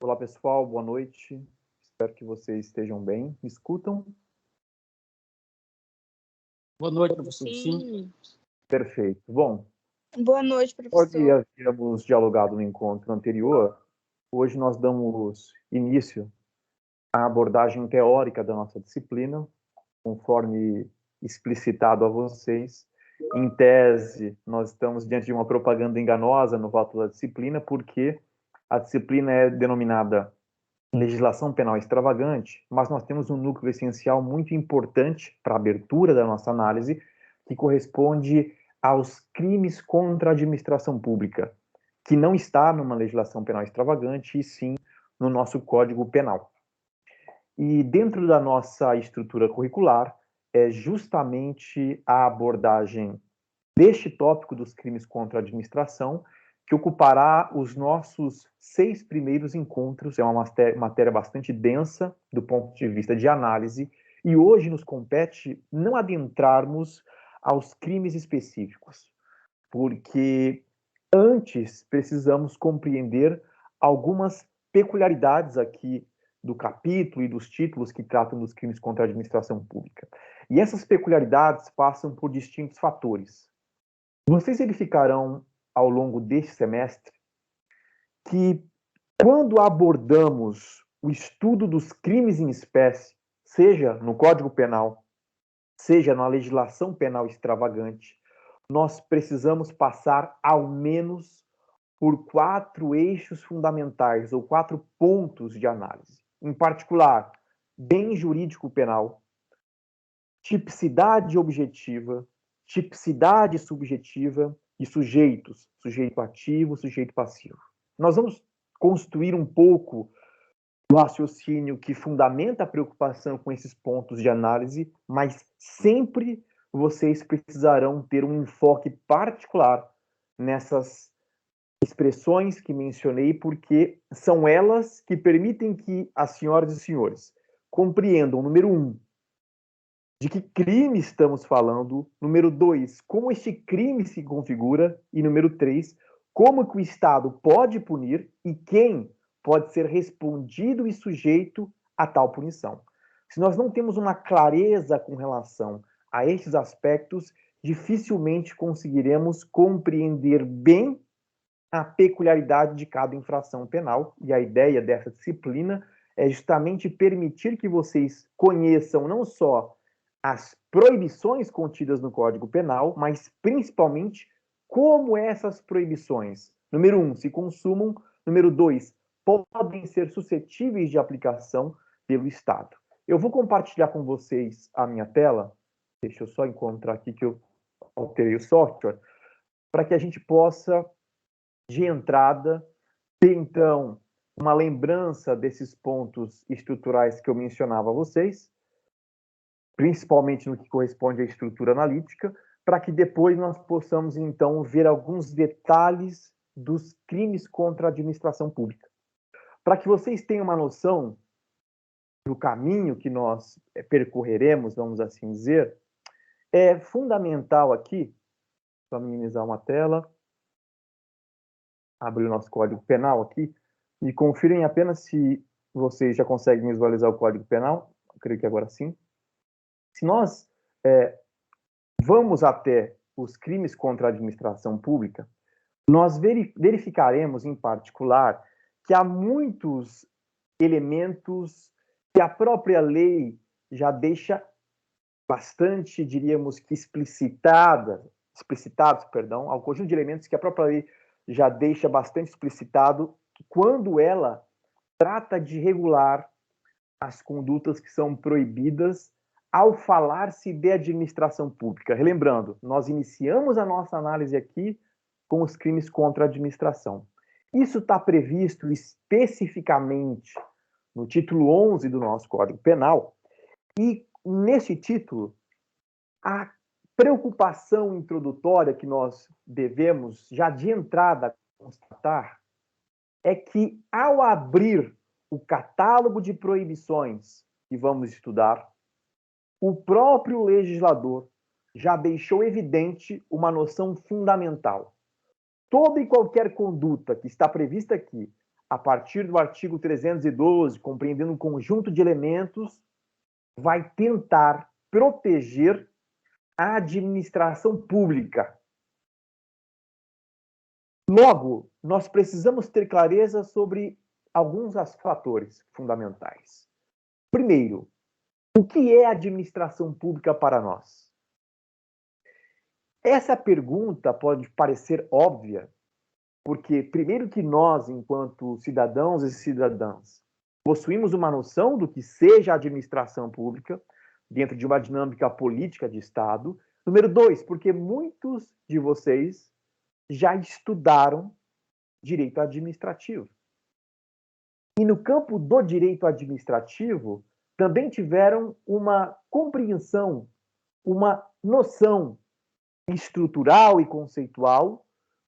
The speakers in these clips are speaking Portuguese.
Olá, pessoal, boa noite. Espero que vocês estejam bem. Me escutam? Boa noite, professor. Sim. Perfeito. Bom, Boa noite, conforme professor. havíamos dialogado no encontro anterior, hoje nós damos início à abordagem teórica da nossa disciplina, conforme explicitado a vocês. Em tese, nós estamos diante de uma propaganda enganosa no rótulo da disciplina, porque a disciplina é denominada legislação penal extravagante, mas nós temos um núcleo essencial muito importante para a abertura da nossa análise, que corresponde aos crimes contra a administração pública, que não está numa legislação penal extravagante, e sim no nosso Código Penal. E dentro da nossa estrutura curricular, é justamente a abordagem deste tópico dos crimes contra a administração que ocupará os nossos 6 primeiros encontros. É uma matéria bastante densa do ponto de vista de análise, e hoje nos compete não adentrarmos aos crimes específicos, porque antes precisamos compreender algumas peculiaridades aqui do capítulo e dos títulos que tratam dos crimes contra a administração pública. E essas peculiaridades passam por distintos fatores. Vocês verificarão ao longo deste semestre que, quando abordamos o estudo dos crimes em espécie, seja no Código Penal, seja na legislação penal extravagante, nós precisamos passar ao menos por 4 eixos fundamentais ou 4 pontos de análise. Em particular, bem jurídico penal, tipicidade objetiva, tipicidade subjetiva e sujeitos, sujeito ativo, sujeito passivo. Nós vamos construir um pouco do raciocínio que fundamenta a preocupação com esses pontos de análise, mas sempre vocês precisarão ter um enfoque particular nessas expressões que mencionei, porque são elas que permitem que as senhoras e senhores compreendam, número 1, de que crime estamos falando, número 2, como este crime se configura, e número 3, como que o Estado pode punir e quem pode ser respondido e sujeito a tal punição. Se nós não temos uma clareza com relação a estes aspectos, dificilmente conseguiremos compreender bem a peculiaridade de cada infração penal, e a ideia dessa disciplina é justamente permitir que vocês conheçam não só as proibições contidas no Código Penal, mas principalmente como essas proibições, número 1, se consumam, número 2, podem ser suscetíveis de aplicação pelo Estado. Eu vou compartilhar com vocês a minha tela, deixa eu só encontrar aqui que eu alterei o software, para que a gente possa, de entrada, ter então uma lembrança desses pontos estruturais que eu mencionava a vocês, principalmente no que corresponde à estrutura analítica, para que depois nós possamos, então, ver alguns detalhes dos crimes contra a administração pública. Para que vocês tenham uma noção do caminho que nós percorreremos, vamos assim dizer, é fundamental aqui, só minimizar uma tela, abrir o nosso Código Penal aqui, e confirem apenas se vocês já conseguem visualizar o Código Penal, eu creio que agora sim. Se nós vamos até os crimes contra a administração pública, nós verificaremos, em particular, que há muitos elementos que a própria lei já deixa bastante, diríamos que explicitados, ao conjunto de elementos que a própria lei já deixa bastante explicitado quando ela trata de regular as condutas que são proibidas ao falar-se de administração pública. Relembrando, nós iniciamos a nossa análise aqui com os crimes contra a administração. Isso está previsto especificamente no título 11 do nosso Código Penal, e nesse título, a preocupação introdutória que nós devemos, já de entrada, constatar é que, ao abrir o catálogo de proibições que vamos estudar, o próprio legislador já deixou evidente uma noção fundamental. Toda e qualquer conduta que está prevista aqui, a partir do artigo 312, compreendendo um conjunto de elementos, vai tentar proteger a administração pública. Logo, nós precisamos ter clareza sobre alguns fatores fundamentais. Primeiro, o que é administração pública para nós? Essa pergunta pode parecer óbvia, porque, primeiro, que nós, enquanto cidadãos e cidadãs, possuímos uma noção do que seja a administração pública, dentro de uma dinâmica política de Estado. Número 2, porque muitos de vocês já estudaram direito administrativo. E no campo do direito administrativo, também tiveram uma compreensão, uma noção estrutural e conceitual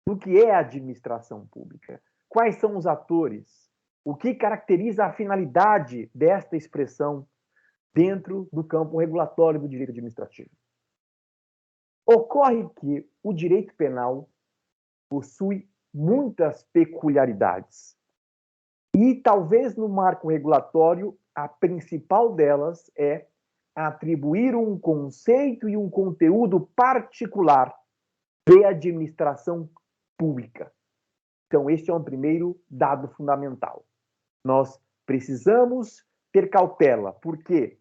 do que é a administração pública. Quais são os atores? O que caracteriza a finalidade desta expressão dentro do campo regulatório do direito administrativo? Ocorre que o direito penal possui muitas peculiaridades. E talvez no marco regulatório, a principal delas é atribuir um conceito e um conteúdo particular de administração pública. Então, este é um primeiro dado fundamental. Nós precisamos ter cautela, porque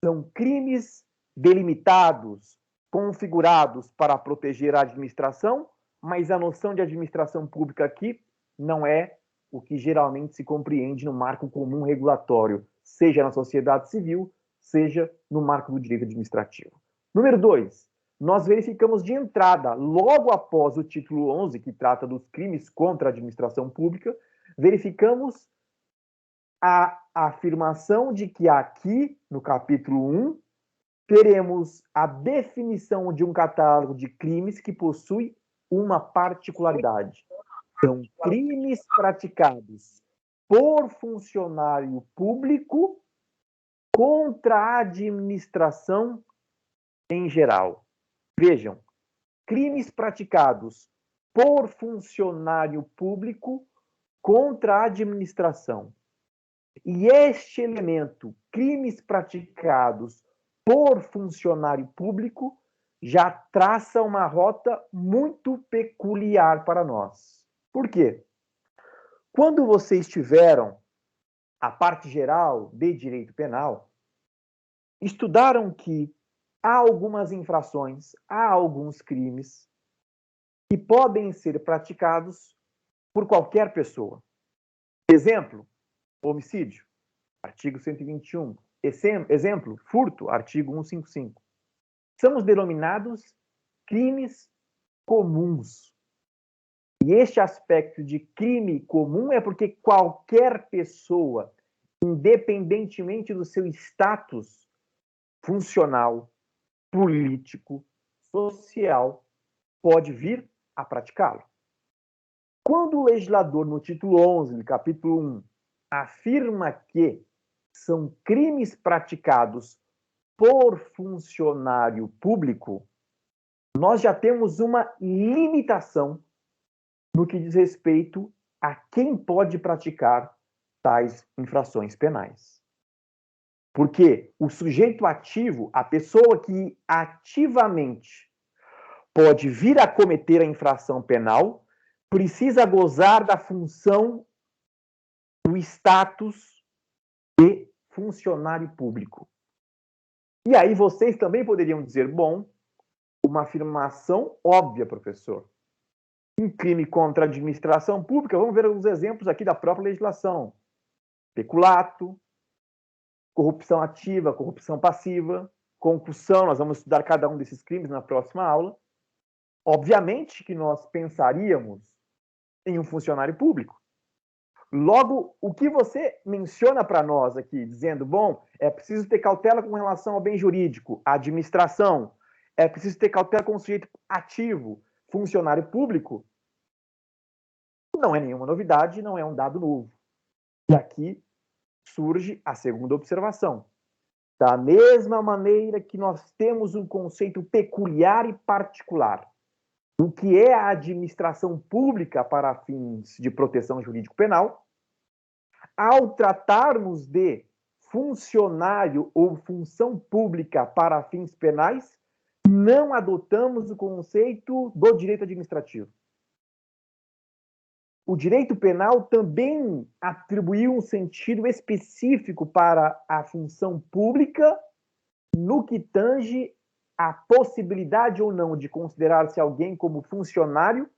são crimes delimitados, configurados para proteger a administração, mas a noção de administração pública aqui não é o que geralmente se compreende no marco comum regulatório, seja na sociedade civil, seja no marco do direito administrativo. Número 2, nós verificamos de entrada, logo após o título 11, que trata dos crimes contra a administração pública, verificamos a afirmação de que aqui, no capítulo 1, teremos a definição de um catálogo de crimes que possui uma particularidade. São crimes praticados por funcionário público contra a administração em geral. Vejam, crimes praticados por funcionário público contra a administração. E este elemento, crimes praticados por funcionário público, já traça uma rota muito peculiar para nós. Por quê? Quando vocês tiveram a parte geral de direito penal, estudaram que há algumas infrações, há alguns crimes que podem ser praticados por qualquer pessoa. Exemplo, homicídio, artigo 121. Exemplo, furto, artigo 155. São os denominados crimes comuns. E este aspecto de crime comum é porque qualquer pessoa, independentemente do seu status funcional, político, social, pode vir a praticá-lo. Quando o legislador, no título 11, do capítulo 1, afirma que são crimes praticados por funcionário público, nós já temos uma limitação no que diz respeito a quem pode praticar tais infrações penais. Porque o sujeito ativo, a pessoa que ativamente pode vir a cometer a infração penal, precisa gozar da função do status de funcionário público. E aí vocês também poderiam dizer, bom, uma afirmação óbvia, professor. Um crime contra a administração pública, vamos ver alguns exemplos aqui da própria legislação. Peculato, corrupção ativa, corrupção passiva, concussão, nós vamos estudar cada um desses crimes na próxima aula. Obviamente que nós pensaríamos em um funcionário público. Logo, o que você menciona para nós aqui, dizendo, bom, é preciso ter cautela com relação ao bem jurídico, à administração, é preciso ter cautela com o sujeito ativo, funcionário público, não é nenhuma novidade, não é um dado novo. E aqui surge a segunda observação. Da mesma maneira que nós temos um conceito peculiar e particular do que é a administração pública para fins de proteção jurídico-penal, ao tratarmos de funcionário ou função pública para fins penais, não adotamos o conceito do direito administrativo. O direito penal também atribuiu um sentido específico para a função pública no que tange a possibilidade ou não de considerar-se alguém como funcionário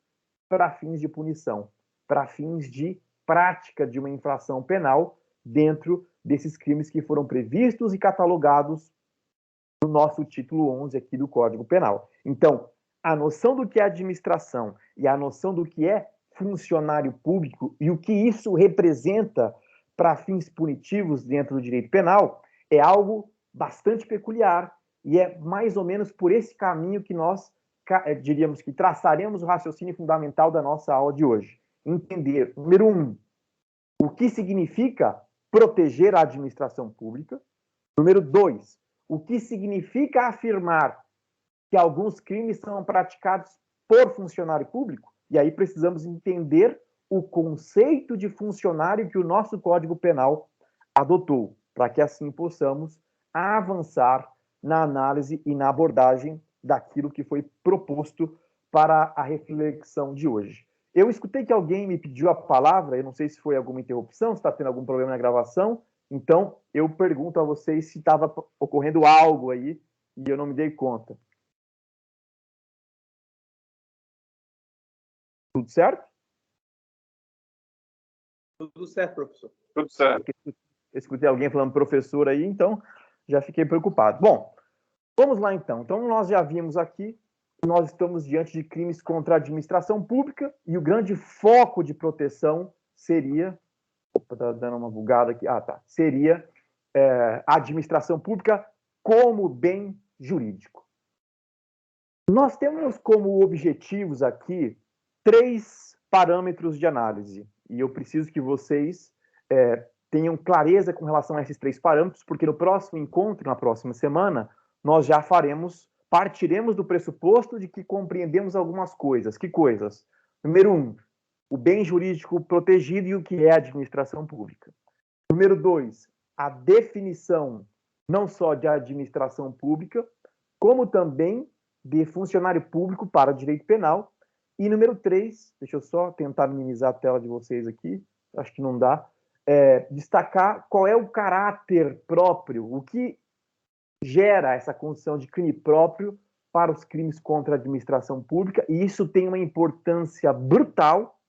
para fins de punição, para fins de prática de uma infração penal dentro desses crimes que foram previstos e catalogados no nosso título 11 aqui do Código Penal. Então, a noção do que é administração e a noção do que é funcionário público e o que isso representa para fins punitivos dentro do direito penal é algo bastante peculiar e é mais ou menos por esse caminho que nós diríamos que traçaremos o raciocínio fundamental da nossa aula de hoje. Entender, número 1, o que significa proteger a administração pública. Número 2, o que significa afirmar que alguns crimes são praticados por funcionário público. E aí precisamos entender o conceito de funcionário que o nosso Código Penal adotou, para que assim possamos avançar na análise e na abordagem daquilo que foi proposto para a reflexão de hoje. Eu escutei que alguém me pediu a palavra, eu não sei se foi alguma interrupção, se está tendo algum problema na gravação, então eu pergunto a vocês se estava ocorrendo algo aí e eu não me dei conta. Tudo certo? Tudo certo, professor. Tudo certo. Eu escutei alguém falando professor aí, então já fiquei preocupado. Bom, vamos lá então. Então nós já vimos aqui, nós estamos diante de crimes contra a administração pública e o grande foco de proteção seria... Opa, tá dando uma bugada aqui. Ah, tá. Seria a administração pública como bem jurídico. Nós temos como objetivos aqui 3 parâmetros de análise. E eu preciso que vocês tenham clareza com relação a esses 3 parâmetros, porque no próximo encontro, na próxima semana, nós já partiremos do pressuposto de que compreendemos algumas coisas. Que coisas? Número 1, o bem jurídico protegido e o que é administração pública. Número 2, a definição não só de administração pública, como também de funcionário público para direito penal. E número 3, deixa eu só tentar minimizar a tela de vocês aqui, acho que não dá, destacar qual é o caráter próprio, o que gera essa condição de crime próprio para os crimes contra a administração pública, e isso tem uma importância brutal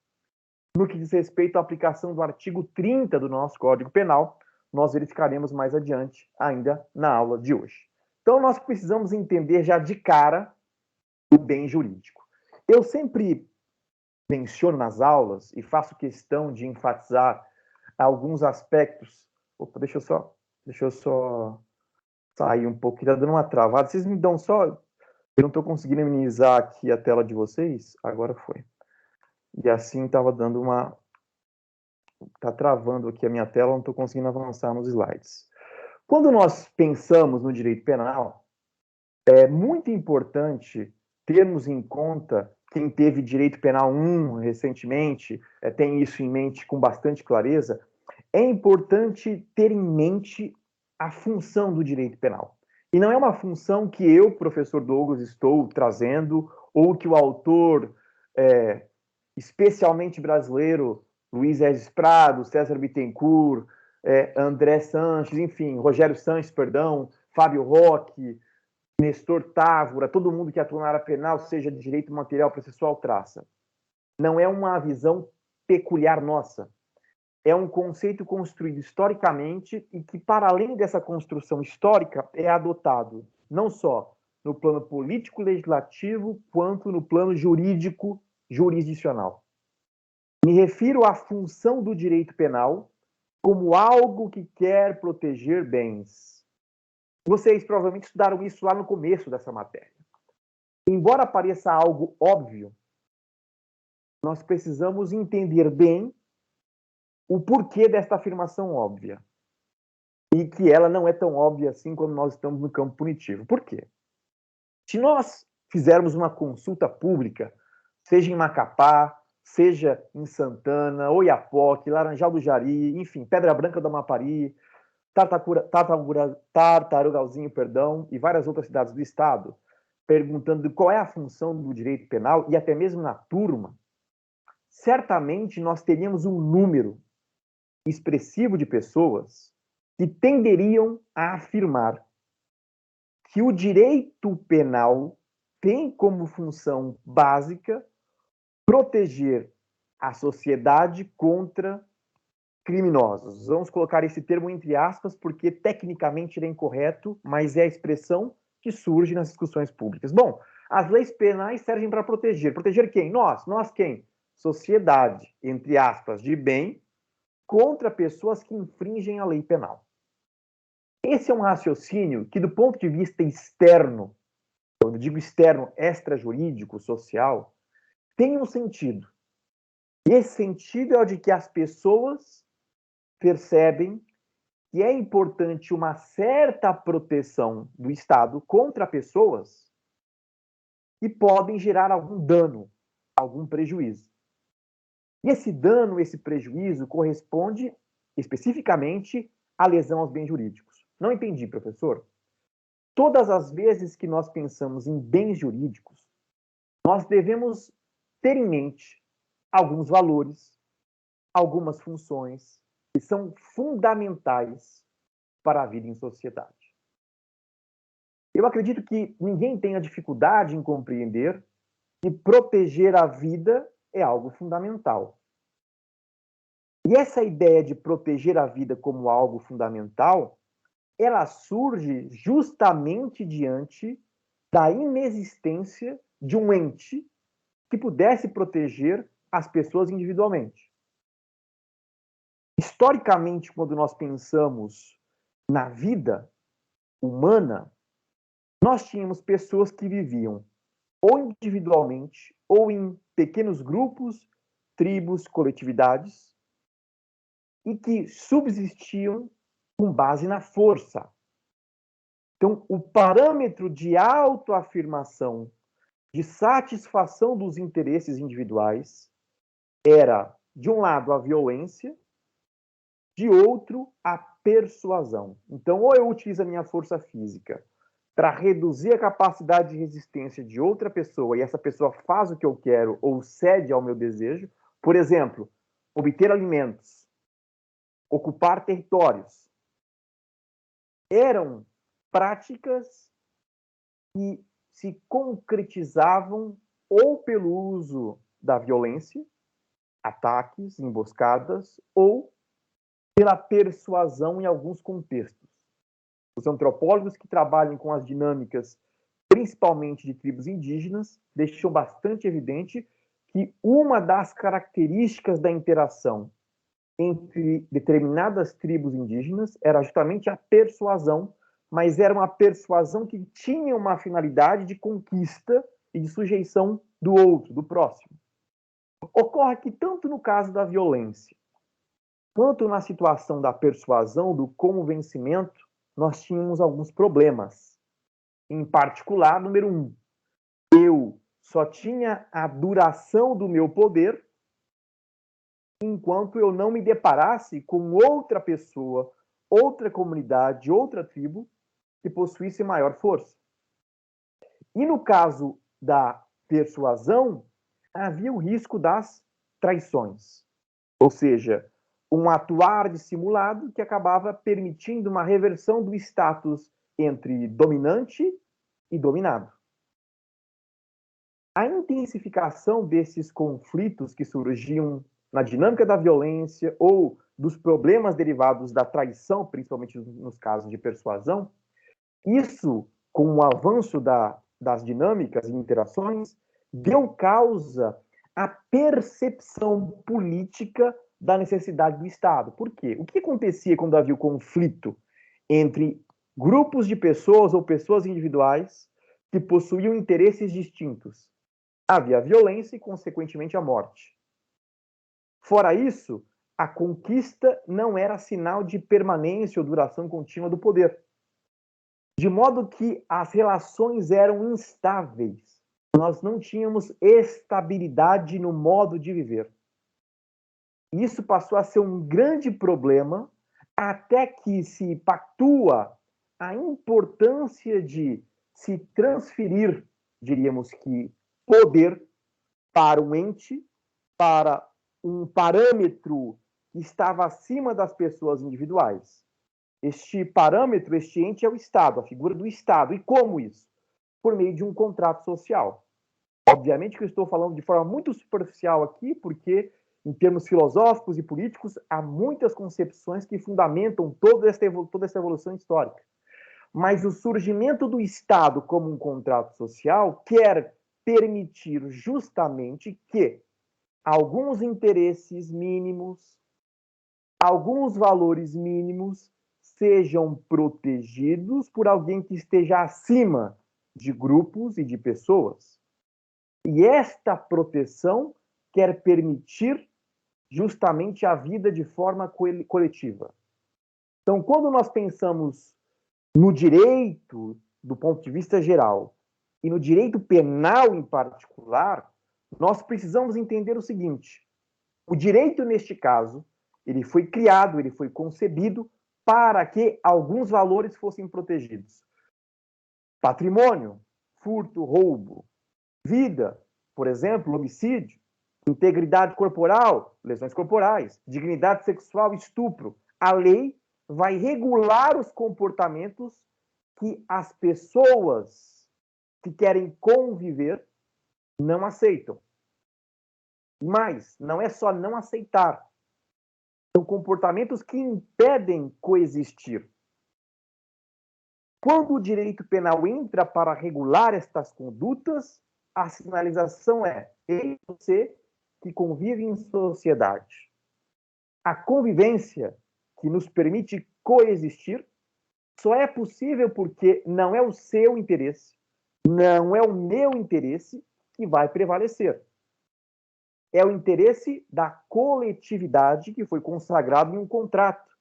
no que diz respeito à aplicação do artigo 30 do nosso Código Penal. Nós verificaremos mais adiante, ainda na aula de hoje. Então, nós precisamos entender já de cara o bem jurídico. Eu sempre menciono nas aulas e faço questão de enfatizar alguns aspectos. Opa, deixa eu só sair um pouco, que está dando uma travada. Vocês me dão só... Eu não estou conseguindo minimizar aqui a tela de vocês. Agora foi. E assim estava dando uma... Está travando aqui a minha tela, não estou conseguindo avançar nos slides. Quando nós pensamos no direito penal, é muito importante termos em conta, quem teve direito penal 1 recentemente, tem isso em mente com bastante clareza, é importante ter em mente a função do direito penal. E não é uma função que eu, professor Douglas, estou trazendo, ou que o autor especialmente brasileiro, Luiz Regis Prado, César Bittencourt, André Sanches, enfim, Rogério Sanches, perdão, Fábio Roque, Nestor Távora, todo mundo que atua na área penal, seja de direito material processual, traça. Não é uma visão peculiar nossa. É um conceito construído historicamente e que, para além dessa construção histórica, é adotado não só no plano político-legislativo, quanto no plano jurídico-jurisdicional. Me refiro à função do direito penal como algo que quer proteger bens. Vocês provavelmente estudaram isso lá no começo dessa matéria. Embora pareça algo óbvio, nós precisamos entender bem o porquê desta afirmação óbvia. E que ela não é tão óbvia assim quando nós estamos no campo punitivo. Por quê? Se nós fizermos uma consulta pública, seja em Macapá, seja em Santana, Oiapoque, Laranjal do Jari, enfim, Pedra Branca do Amapari, Tartarugalzinho, perdão, e várias outras cidades do estado, perguntando qual é a função do direito penal, e até mesmo na turma, certamente nós teríamos um número expressivo de pessoas que tenderiam a afirmar que o direito penal tem como função básica proteger a sociedade contra criminosos. Vamos colocar esse termo entre aspas, porque tecnicamente ele é incorreto, mas é a expressão que surge nas discussões públicas. Bom, as leis penais servem para proteger. Proteger quem? Nós. Nós quem? Sociedade, entre aspas, de bem, contra pessoas que infringem a lei penal. Esse é um raciocínio que, do ponto de vista externo, quando eu digo externo, extrajurídico, social, tem um sentido. Esse sentido é o de que as pessoas percebem que é importante uma certa proteção do Estado contra pessoas que podem gerar algum dano, algum prejuízo. E esse dano, esse prejuízo, corresponde especificamente à lesão aos bens jurídicos. Não entendi, professor? Todas as vezes que nós pensamos em bens jurídicos, nós devemos ter em mente alguns valores, algumas funções que são fundamentais para a vida em sociedade. Eu acredito que ninguém tenha dificuldade em compreender que proteger a vida é algo fundamental. E essa ideia de proteger a vida como algo fundamental, ela surge justamente diante da inexistência de um ente que pudesse proteger as pessoas individualmente. Historicamente, quando nós pensamos na vida humana, nós tínhamos pessoas que viviam ou individualmente ou em pequenos grupos, tribos, coletividades, e que subsistiam com base na força. Então, o parâmetro de autoafirmação, de satisfação dos interesses individuais, era, de um lado, a violência, de outro, a persuasão. Então, ou eu utilizo a minha força física para reduzir a capacidade de resistência de outra pessoa e essa pessoa faz o que eu quero ou cede ao meu desejo. Por exemplo, obter alimentos, ocupar territórios. Eram práticas que se concretizavam ou pelo uso da violência, ataques, emboscadas, ou pela persuasão em alguns contextos. Os antropólogos que trabalham com as dinâmicas, principalmente de tribos indígenas, deixam bastante evidente que uma das características da interação entre determinadas tribos indígenas era justamente a persuasão, mas era uma persuasão que tinha uma finalidade de conquista e de sujeição do outro, do próximo. Ocorre que tanto no caso da violência, quanto na situação da persuasão, do convencimento, nós tínhamos alguns problemas. Em particular, número 1, eu só tinha a duração do meu poder enquanto eu não me deparasse com outra pessoa, outra comunidade, outra tribo que possuísse maior força. E no caso da persuasão, havia o risco das traições, ou seja, um atuar dissimulado que acabava permitindo uma reversão do status entre dominante e dominado. A intensificação desses conflitos que surgiam na dinâmica da violência ou dos problemas derivados da traição, principalmente nos casos de persuasão, isso, com o avanço das dinâmicas e interações, deu causa à percepção política da necessidade do Estado. Por quê? O que acontecia quando havia o conflito entre grupos de pessoas ou pessoas individuais que possuíam interesses distintos? Havia a violência e, consequentemente, a morte. Fora isso, a conquista não era sinal de permanência ou duração contínua do poder. De modo que as relações eram instáveis. nós não tínhamos estabilidade no modo de viver. Isso passou a ser um grande problema até que se pactua a importância de se transferir, diríamos que, poder para um ente, para um parâmetro que estava acima das pessoas individuais. Este parâmetro, este ente é o Estado, a figura do Estado. E como isso? Por meio de um contrato social. Obviamente que eu estou falando de forma muito superficial aqui, porque, em termos filosóficos e políticos, há muitas concepções que fundamentam toda essa evolução histórica. Mas o surgimento do Estado como um contrato social quer permitir justamente que alguns interesses mínimos, alguns valores mínimos sejam protegidos por alguém que esteja acima de grupos e de pessoas. E esta proteção quer permitir justamente a vida de forma coletiva. Então, quando nós pensamos no direito do ponto de vista geral e no direito penal em particular, nós precisamos entender o seguinte: o direito, neste caso, ele foi criado, ele foi concebido para que alguns valores fossem protegidos. Patrimônio, furto, roubo. Vida, por exemplo, homicídio. Integridade corporal, lesões corporais. Dignidade sexual, estupro. A lei vai regular os comportamentos que as pessoas que querem conviver não aceitam. Mas não é só não aceitar. São comportamentos que impedem coexistir. Quando o direito penal entra para regular estas condutas, a sinalização é: eu e você que convive em sociedade. A convivência que nos permite coexistir só é possível porque não é o seu interesse, não é o meu interesse que vai prevalecer. É o interesse da coletividade que foi consagrado em um contrato,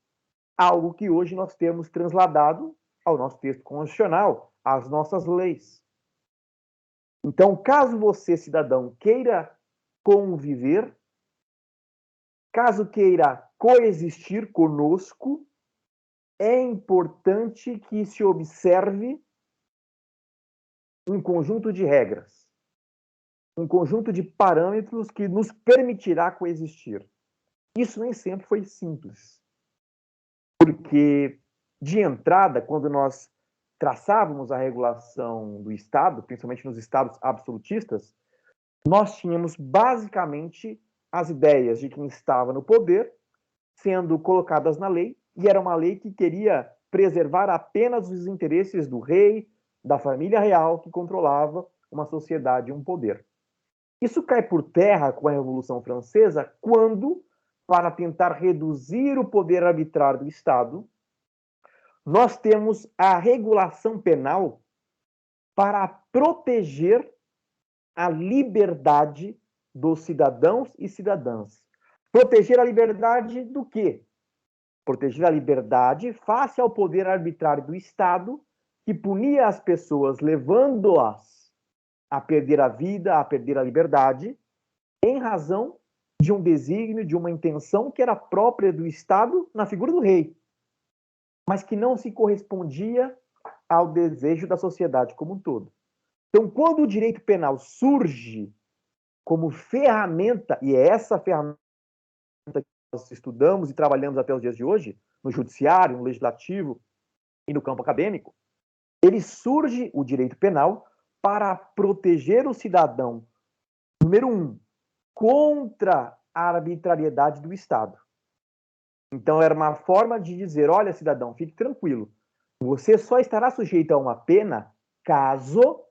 algo que hoje nós temos transladado ao nosso texto constitucional, às nossas leis. Então, caso você, cidadão, queira conviver, caso queira coexistir conosco, é importante que se observe um conjunto de regras, um conjunto de parâmetros que nos permitirá coexistir. Isso nem sempre foi simples, porque, de entrada, quando nós traçávamos a regulação do Estado, principalmente nos estados absolutistas, nós tínhamos basicamente as ideias de quem estava no poder sendo colocadas na lei, e era uma lei que queria preservar apenas os interesses do rei, da família real, que controlava uma sociedade e um poder. Isso cai por terra com a Revolução Francesa, quando, para tentar reduzir o poder arbitrário do Estado, nós temos a regulação penal para proteger a liberdade dos cidadãos e cidadãs. Proteger a liberdade do quê? Proteger a liberdade face ao poder arbitrário do Estado, que punia as pessoas, levando-as a perder a vida, a perder a liberdade, em razão de um desígnio, de uma intenção que era própria do Estado na figura do rei, mas que não se correspondia ao desejo da sociedade como um todo. Então, quando o direito penal surge como ferramenta, e é essa ferramenta que nós estudamos e trabalhamos até os dias de hoje, no judiciário, no legislativo e no campo acadêmico, ele surge, o direito penal, para proteger o cidadão, número um, contra a arbitrariedade do Estado. Então, era uma forma de dizer: olha, cidadão, fique tranquilo, você só estará sujeito a uma pena caso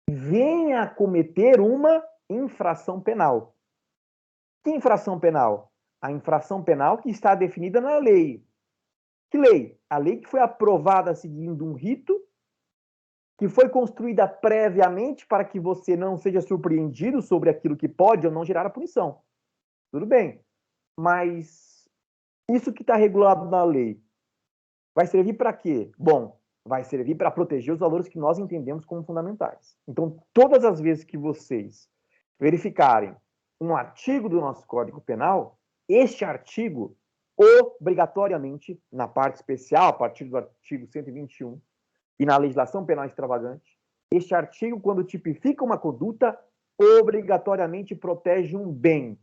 venha a cometer uma infração penal. Que infração penal? A infração penal que está definida na lei. Que lei? A lei que foi aprovada seguindo um rito, que foi construída previamente para que você não seja surpreendido sobre aquilo que pode ou não gerar a punição. Tudo bem. Mas isso que está regulado na lei vai servir para quê? Bom, vai servir para proteger os valores que nós entendemos como fundamentais. Então, todas as vezes que vocês verificarem um artigo do nosso Código Penal, este artigo, obrigatoriamente, na parte especial, a partir do artigo 121, e na legislação penal extravagante, este artigo, quando tipifica uma conduta, obrigatoriamente protege um bem,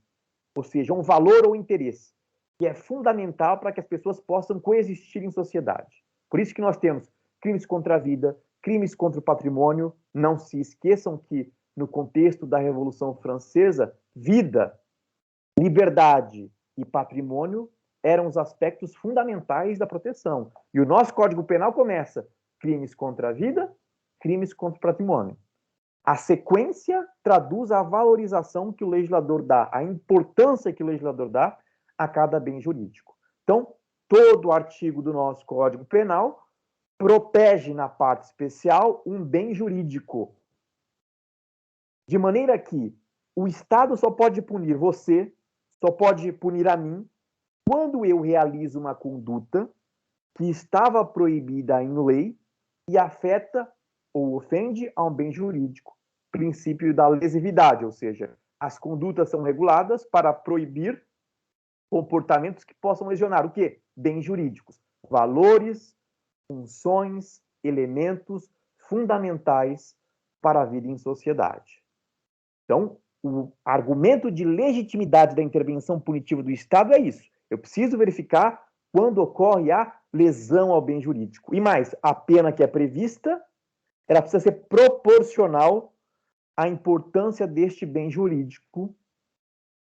ou seja, um valor ou interesse, que é fundamental para que as pessoas possam coexistir em sociedade. Por isso que nós temos crimes contra a vida, crimes contra o patrimônio. Não se esqueçam que, no contexto da Revolução Francesa, vida, liberdade e patrimônio eram os aspectos fundamentais da proteção. E o nosso Código Penal começa crimes contra a vida, crimes contra o patrimônio. A sequência traduz a valorização que o legislador dá, a importância que o legislador dá a cada bem jurídico. Então, todo artigo do nosso Código Penal protege, na parte especial, um bem jurídico. De maneira que o Estado só pode punir você, só pode punir a mim, quando eu realizo uma conduta que estava proibida em lei e afeta ou ofende a um bem jurídico. Princípio da lesividade, ou seja, as condutas são reguladas para proibir comportamentos que possam lesionar o quê? Bens jurídicos, valores, funções, elementos fundamentais para a vida em sociedade. Então, o argumento de legitimidade da intervenção punitiva do Estado é isso. Eu preciso verificar quando ocorre a lesão ao bem jurídico. E mais, a pena que é prevista, ela precisa ser proporcional à importância deste bem jurídico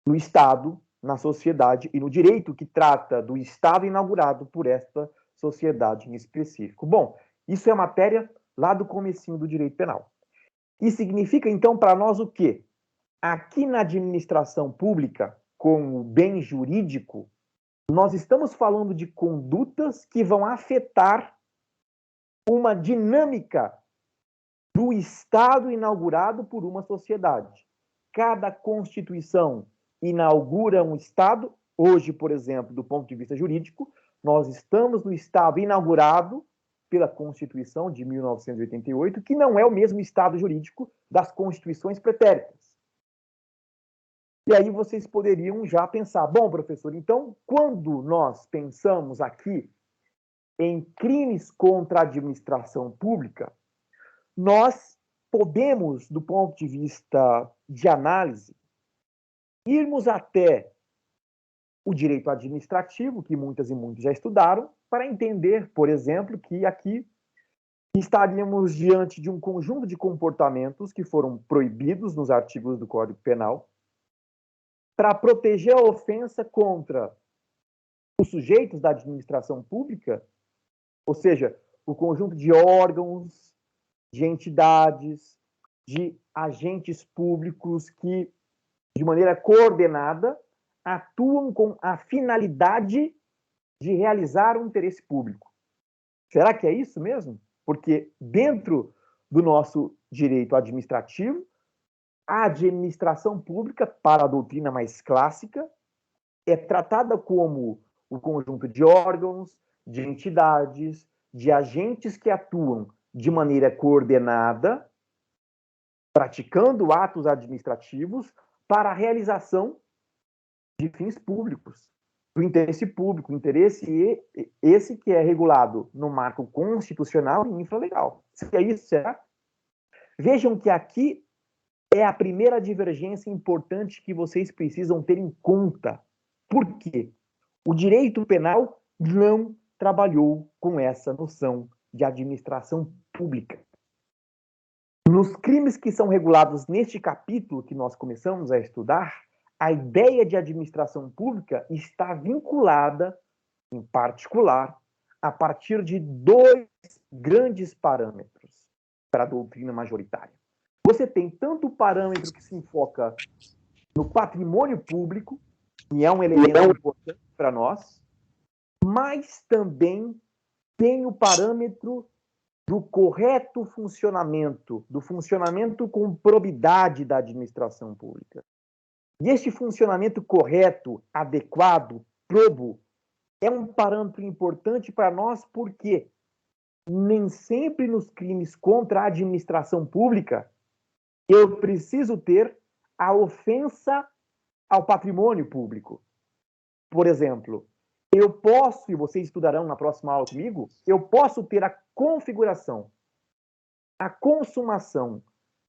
no Estado, na sociedade e no direito que trata do Estado inaugurado por esta sociedade em específico. Bom, isso é matéria lá do comecinho do direito penal. E significa, então, para nós o quê? Aqui na administração pública, com o bem jurídico, nós estamos falando de condutas que vão afetar uma dinâmica do Estado inaugurado por uma sociedade. Cada Constituição inaugura um Estado. Hoje, por exemplo, do ponto de vista jurídico, nós estamos no Estado inaugurado pela Constituição de 1988, que não é o mesmo Estado jurídico das Constituições pretéritas. E aí vocês poderiam já pensar, bom, professor, então, quando nós pensamos aqui em crimes contra a administração pública, nós podemos, do ponto de vista de análise, irmos até o direito administrativo, que muitas e muitos já estudaram, para entender, por exemplo, que aqui estaríamos diante de um conjunto de comportamentos que foram proibidos nos artigos do Código Penal para proteger a ofensa contra os sujeitos da administração pública, ou seja, o conjunto de órgãos, de entidades, de agentes públicos que, de maneira coordenada, atuam com a finalidade de realizar um interesse público. Será que é isso mesmo? Porque dentro do nosso direito administrativo, a administração pública, para a doutrina mais clássica, é tratada como o conjunto de órgãos, de entidades, de agentes que atuam de maneira coordenada, praticando atos administrativos para a realização de fins públicos, do interesse público, interesse esse que é regulado no marco constitucional e infralegal. Se é isso, será? Vejam que aqui é a primeira divergência importante que vocês precisam ter em conta. Por quê? O direito penal não trabalhou com essa noção de administração pública. Nos crimes que são regulados neste capítulo que nós começamos a estudar, a ideia de administração pública está vinculada, em particular, a partir de dois grandes parâmetros para a doutrina majoritária. Você tem tanto o parâmetro que se enfoca no patrimônio público, que é um elemento importante para nós, mas também tem o parâmetro do correto funcionamento, do funcionamento com probidade da administração pública. E este funcionamento correto, adequado, probo, é um parâmetro importante para nós, por quê? nem sempre nos crimes contra a administração pública eu preciso ter a ofensa ao patrimônio público. Por exemplo, eu posso, e vocês estudarão na próxima aula comigo, eu posso ter a configuração, a consumação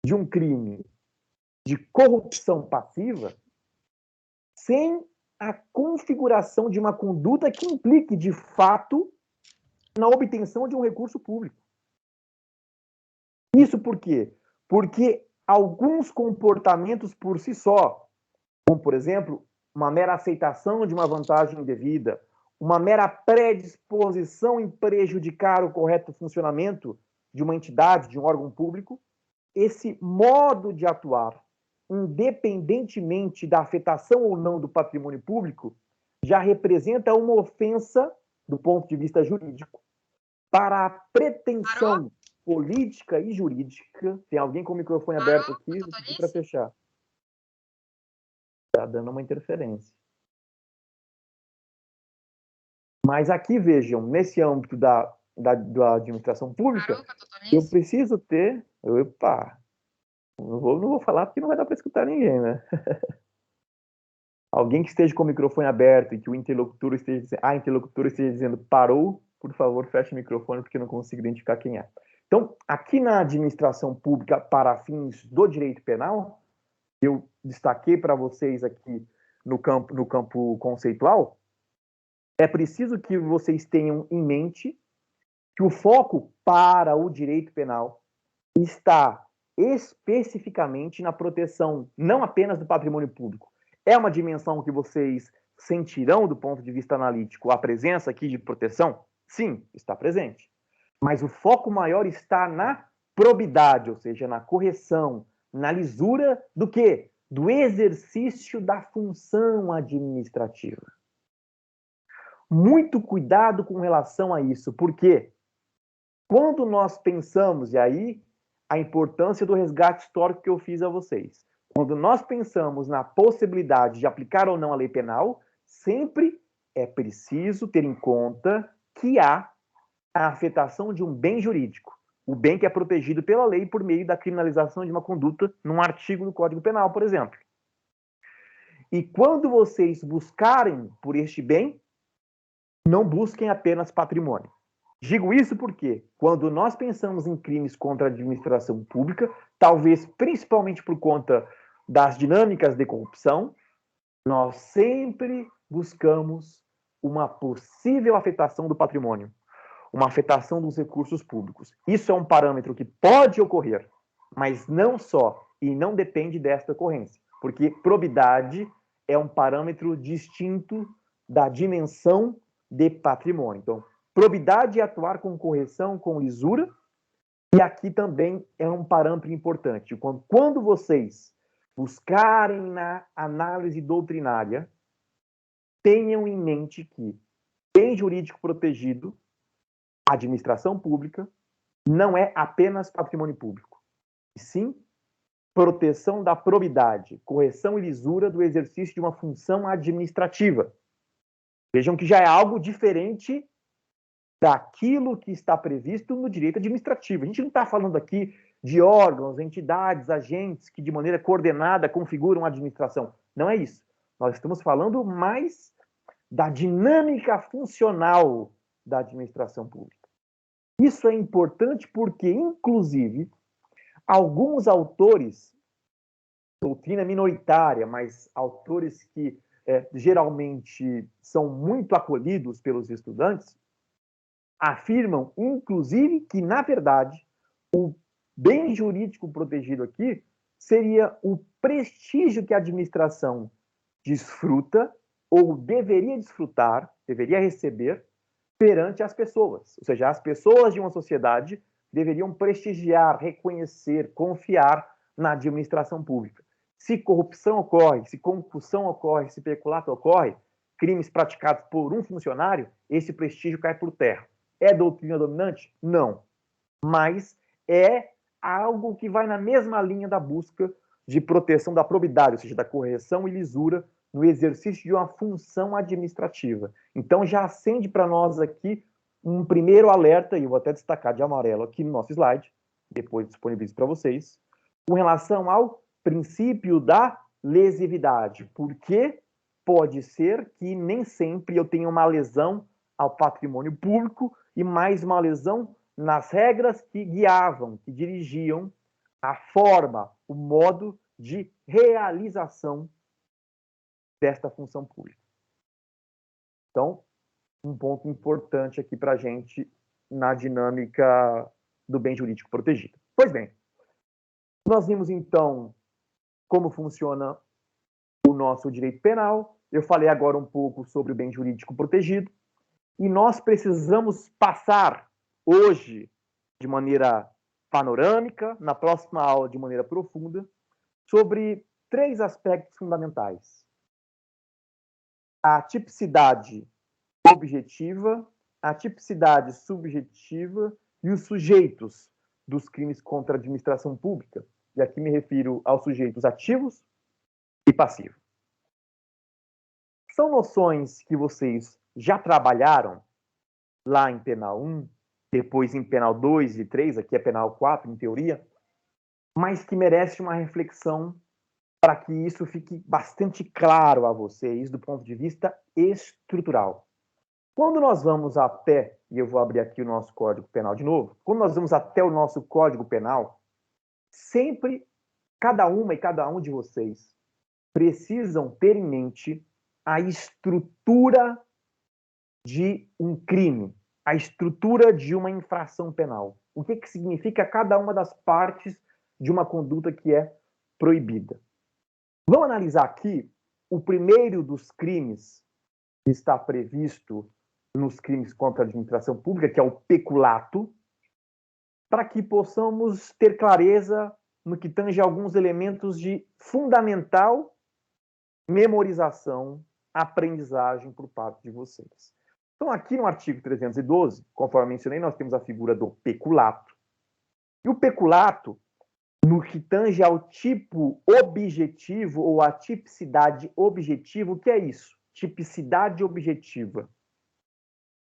de um crime de corrupção passiva sem a configuração de uma conduta que implique, de fato, na obtenção de um recurso público. Isso por quê? Porque alguns comportamentos por si só, como, por exemplo, uma mera aceitação de uma vantagem indevida, uma mera predisposição em prejudicar o correto funcionamento de uma entidade, de um órgão público, esse modo de atuar, independentemente da afetação ou não do patrimônio público, já representa uma ofensa, do ponto de vista jurídico, para a pretensão política e jurídica. Tem alguém com o microfone aberto aqui? Vou pedir para fechar. Está dando uma interferência. Mas aqui, vejam, nesse âmbito da administração pública, eu preciso ter... Opa! Não vou falar porque não vai dar para escutar ninguém, né? Alguém que esteja com o microfone aberto e que o interlocutor esteja dizendo parou, por favor, feche o microfone porque eu não consigo identificar quem é. Então, aqui na administração pública para fins do direito penal, eu destaquei para vocês aqui no campo conceitual, é preciso que vocês tenham em mente que o foco para o direito penal está especificamente na proteção não apenas do patrimônio público. É uma dimensão que vocês sentirão do ponto de vista analítico a presença aqui de proteção? Sim, está presente. Mas o foco maior está na probidade, ou seja, na correção, na lisura do quê? Do exercício da função administrativa. Muito cuidado com relação a isso, porque quando nós pensamos, e aí a importância do resgate histórico que eu fiz a vocês, quando nós pensamos na possibilidade de aplicar ou não a lei penal, sempre é preciso ter em conta que há a afetação de um bem jurídico, o bem que é protegido pela lei por meio da criminalização de uma conduta num artigo do Código Penal, por exemplo. E quando vocês buscarem por este bem, não busquem apenas patrimônio. Digo isso porque, quando nós pensamos em crimes contra a administração pública, talvez principalmente por conta das dinâmicas de corrupção, nós sempre buscamos uma possível afetação do patrimônio, uma afetação dos recursos públicos. Isso é um parâmetro que pode ocorrer, mas não só, e não depende desta ocorrência, porque probidade é um parâmetro distinto da dimensão de patrimônio. Então, probidade é atuar com correção, com lisura, e aqui também é um parâmetro importante. Quando vocês buscarem na análise doutrinária, tenham em mente que bem jurídico protegido, administração pública, não é apenas patrimônio público, e sim proteção da probidade, correção e lisura do exercício de uma função administrativa. Vejam que já é algo diferente daquilo que está previsto no direito administrativo. A gente não está falando aqui de órgãos, entidades, agentes que de maneira coordenada configuram a administração. Não é isso. Nós estamos falando mais da dinâmica funcional da administração pública. Isso é importante porque, inclusive, alguns autores, doutrina minoritária, mas autores que geralmente são muito acolhidos pelos estudantes, afirmam, inclusive, que, na verdade, o bem jurídico protegido aqui seria o prestígio que a administração desfruta ou deveria desfrutar, deveria receber perante as pessoas. Ou seja, as pessoas de uma sociedade deveriam prestigiar, reconhecer, confiar na administração pública. Se corrupção ocorre, se concussão ocorre, se peculato ocorre, crimes praticados por um funcionário, esse prestígio cai por terra. É doutrina dominante? Não. Mas é algo que vai na mesma linha da busca de proteção da probidade, ou seja, da correção e lisura no exercício de uma função administrativa. Então, já acende para nós aqui um primeiro alerta, e eu vou até destacar de amarelo aqui no nosso slide, depois disponibilizo para vocês, com relação ao princípio da lesividade, porque pode ser que nem sempre eu tenha uma lesão ao patrimônio público e mais uma lesão nas regras que guiavam, que dirigiam a forma, o modo de realização desta função pública. Então, um ponto importante aqui para a gente na dinâmica do bem jurídico protegido. Pois bem, nós vimos então como funciona o nosso direito penal. Eu falei agora um pouco sobre o bem jurídico protegido. E nós precisamos passar hoje, de maneira panorâmica, na próxima aula de maneira profunda, sobre 3 aspectos fundamentais: a tipicidade objetiva, a tipicidade subjetiva e os sujeitos dos crimes contra a administração pública. E aqui me refiro aos sujeitos ativos e passivos. São noções que vocês já trabalharam lá em Penal 1, depois em Penal 2 e 3, aqui é Penal 4, em teoria, mas que merece uma reflexão para que isso fique bastante claro a vocês do ponto de vista estrutural. Quando nós vamos até, e eu vou abrir aqui o nosso Código Penal de novo, quando nós vamos até o nosso Código Penal, sempre, cada uma e cada um de vocês precisam ter em mente a estrutura de um crime, a estrutura de uma infração penal. O que significa cada uma das partes de uma conduta que é proibida. Vamos analisar aqui o primeiro dos crimes que está previsto nos crimes contra a administração pública, que é o peculato, para que possamos ter clareza no que tange alguns elementos de fundamental memorização, aprendizagem por parte de vocês. Então, aqui no artigo 312, conforme mencionei, nós temos a figura do peculato. E o peculato, no que tange ao tipo objetivo ou à tipicidade objetiva, o que é isso? Tipicidade objetiva.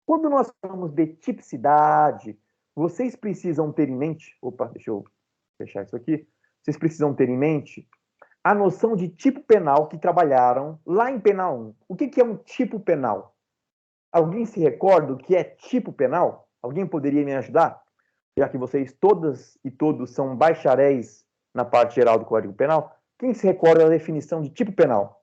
Quando nós falamos de tipicidade, vocês precisam ter em mente... Opa, deixa eu fechar isso aqui. Vocês precisam ter em mente a noção de tipo penal que trabalharam lá em Penal 1. O que é um tipo penal? Alguém se recorda o que é tipo penal? Alguém poderia me ajudar? Já que vocês todas e todos são bacharéis na parte geral do Código Penal, quem se recorda da definição de tipo penal?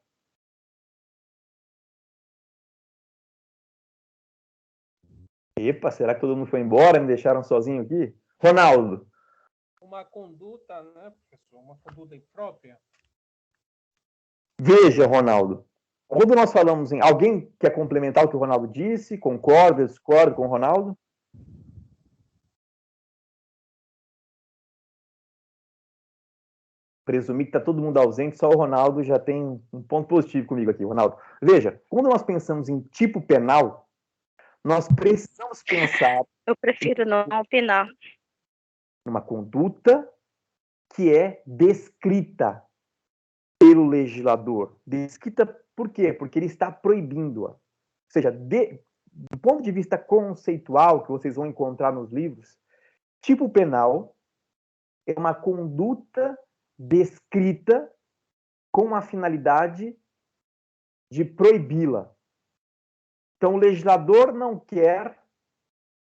Epa, será que todo mundo foi embora? Me deixaram sozinho aqui? Ronaldo. Uma conduta, né, professor? Uma conduta imprópria. Veja, Ronaldo. Quando nós falamos em... Alguém quer complementar o que o Ronaldo disse? Concorda, discorda com o Ronaldo? Presumir que está todo mundo ausente, só o Ronaldo já tem um ponto positivo comigo aqui, Ronaldo. Veja, quando nós pensamos em tipo penal, nós precisamos pensar... Eu prefiro não opinar. Numa conduta que é descrita pelo legislador. Descrita por quê? Porque ele está proibindo-a. Ou seja, do ponto de vista conceitual, que vocês vão encontrar nos livros, tipo penal é uma conduta descrita com a finalidade de proibi-la. Então, o legislador não quer,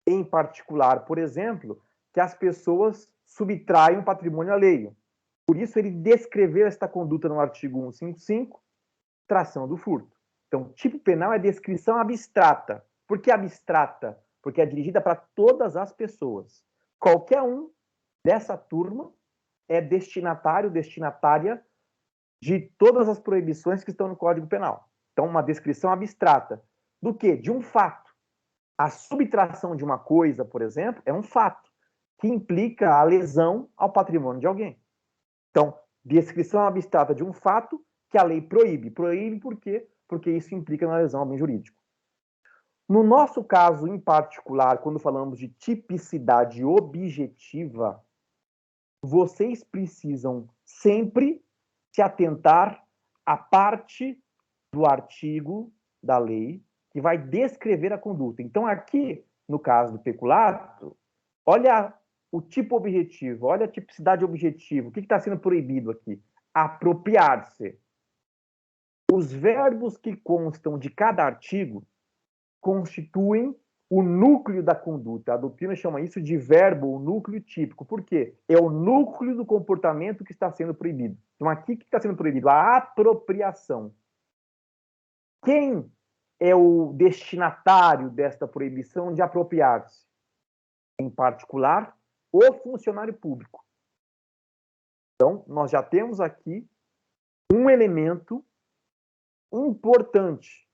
em particular, por exemplo, que as pessoas subtraiam patrimônio alheio. Por isso, ele descreveu esta conduta no artigo 155, tração do furto. Então, tipo penal é descrição abstrata. Por que abstrata? Porque é dirigida para todas as pessoas. Qualquer um dessa turma é destinatário, destinatária de todas as proibições que estão no Código Penal. Então, uma descrição abstrata. Do quê? De um fato. A subtração de uma coisa, por exemplo, é um fato que implica a lesão ao patrimônio de alguém. Então, descrição abstrata de um fato que a lei proíbe. Proíbe por quê? Porque isso implica na lesão ao bem jurídico. No nosso caso, em particular, quando falamos de tipicidade objetiva, vocês precisam sempre se atentar à parte do artigo da lei que vai descrever a conduta. Então, aqui, no caso do peculato, olha o tipo objetivo, olha a tipicidade objetiva. O que está sendo proibido aqui? Apropriar-se. Os verbos que constam de cada artigo constituem o núcleo da conduta. A doutrina chama isso de verbo ou núcleo típico. Por quê? É o núcleo do comportamento que está sendo proibido. Então, aqui, o que está sendo proibido? A apropriação. Quem é o destinatário desta proibição de apropriar-se? Em particular, o funcionário público. Então, nós já temos aqui um elemento importante.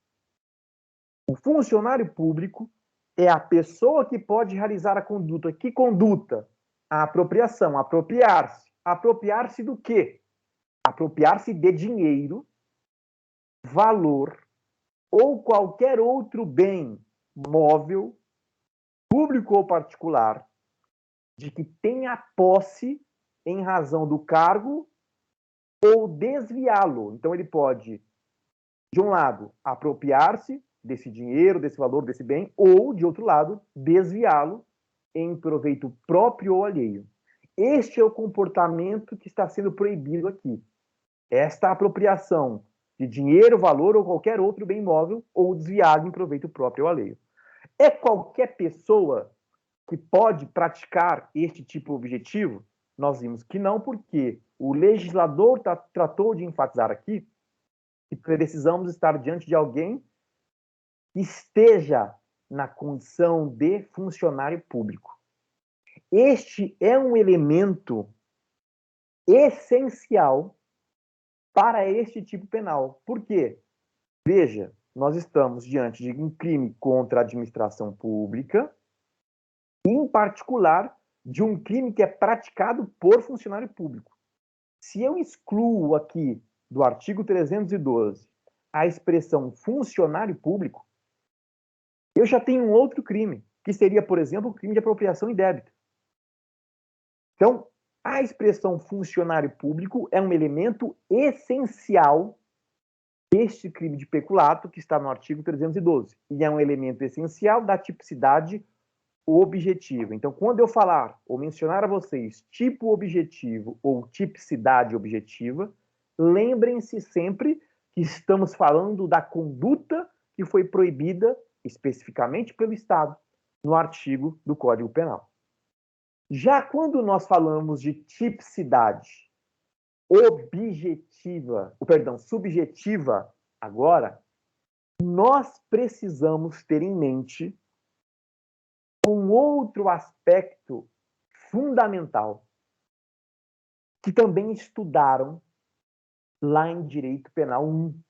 O funcionário público é a pessoa que pode realizar a conduta. Que conduta? A apropriação, apropriar-se. Apropriar-se do quê? Apropriar-se de dinheiro, valor ou qualquer outro bem móvel, público ou particular, de que tenha posse em razão do cargo ou desviá-lo. Então, ele pode, de um lado, apropriar-se desse dinheiro, desse valor, desse bem, ou, de outro lado, desviá-lo em proveito próprio ou alheio. Este é o comportamento que está sendo proibido aqui. Esta apropriação de dinheiro, valor ou qualquer outro bem móvel, ou desviado em proveito próprio ou alheio. É qualquer pessoa que pode praticar este tipo de objetivo? Nós vimos que não, porque o legislador tratou de enfatizar aqui que precisamos estar diante de alguém que esteja na condição de funcionário público. Este é um elemento essencial para este tipo penal. Por quê? Veja, nós estamos diante de um crime contra a administração pública, em particular, de um crime que é praticado por funcionário público. Se eu excluo aqui do artigo 312 a expressão funcionário público, eu já tenho um outro crime, que seria, por exemplo, o crime de apropriação indébita. Então, a expressão funcionário público é um elemento essencial deste crime de peculato que está no artigo 312. E é um elemento essencial da tipicidade objetiva. Então, quando eu falar ou mencionar a vocês tipo objetivo ou tipicidade objetiva, lembrem-se sempre que estamos falando da conduta que foi proibida especificamente pelo Estado no artigo do Código Penal. Já quando nós falamos de tipicidade subjetiva, agora, nós precisamos ter em mente um outro aspecto fundamental que também estudaram lá em Direito Penal 1.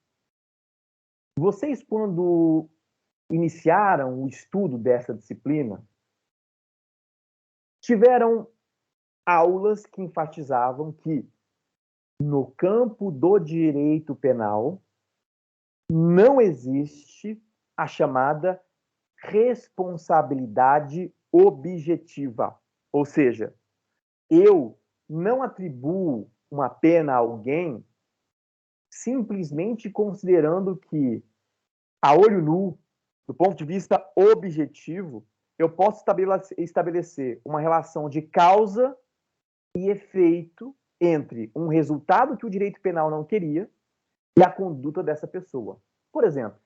Vocês, quando iniciaram o estudo dessa disciplina, tiveram aulas que enfatizavam que, no campo do direito penal, não existe a chamada responsabilidade objetiva. Ou seja, eu não atribuo uma pena a alguém simplesmente considerando que, a olho nu, do ponto de vista objetivo, eu posso estabelecer uma relação de causa e efeito entre um resultado que o direito penal não queria e a conduta dessa pessoa. Por exemplo,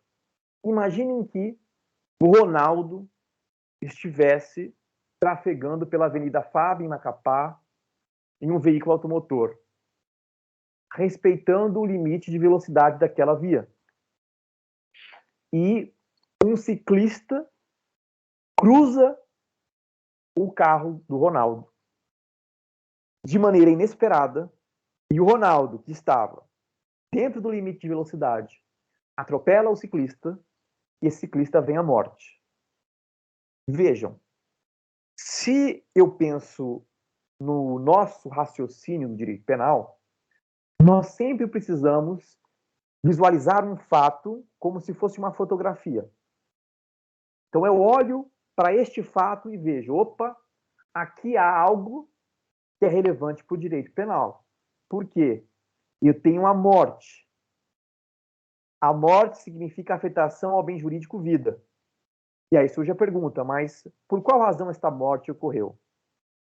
imaginem que o Ronaldo estivesse trafegando pela Avenida Fábio, em Macapá, em um veículo automotor, respeitando o limite de velocidade daquela via. E um ciclista cruza o carro do Ronaldo de maneira inesperada, e o Ronaldo, que estava dentro do limite de velocidade, atropela o ciclista e esse ciclista vem à morte. Vejam, se eu penso no nosso raciocínio do direito penal, nós sempre precisamos visualizar um fato como se fosse uma fotografia. Então eu olho para este fato e vejo, opa, aqui há algo que é relevante para o direito penal. Por quê? Eu tenho a morte. A morte significa afetação ao bem jurídico vida. E aí surge a pergunta, mas por qual razão esta morte ocorreu?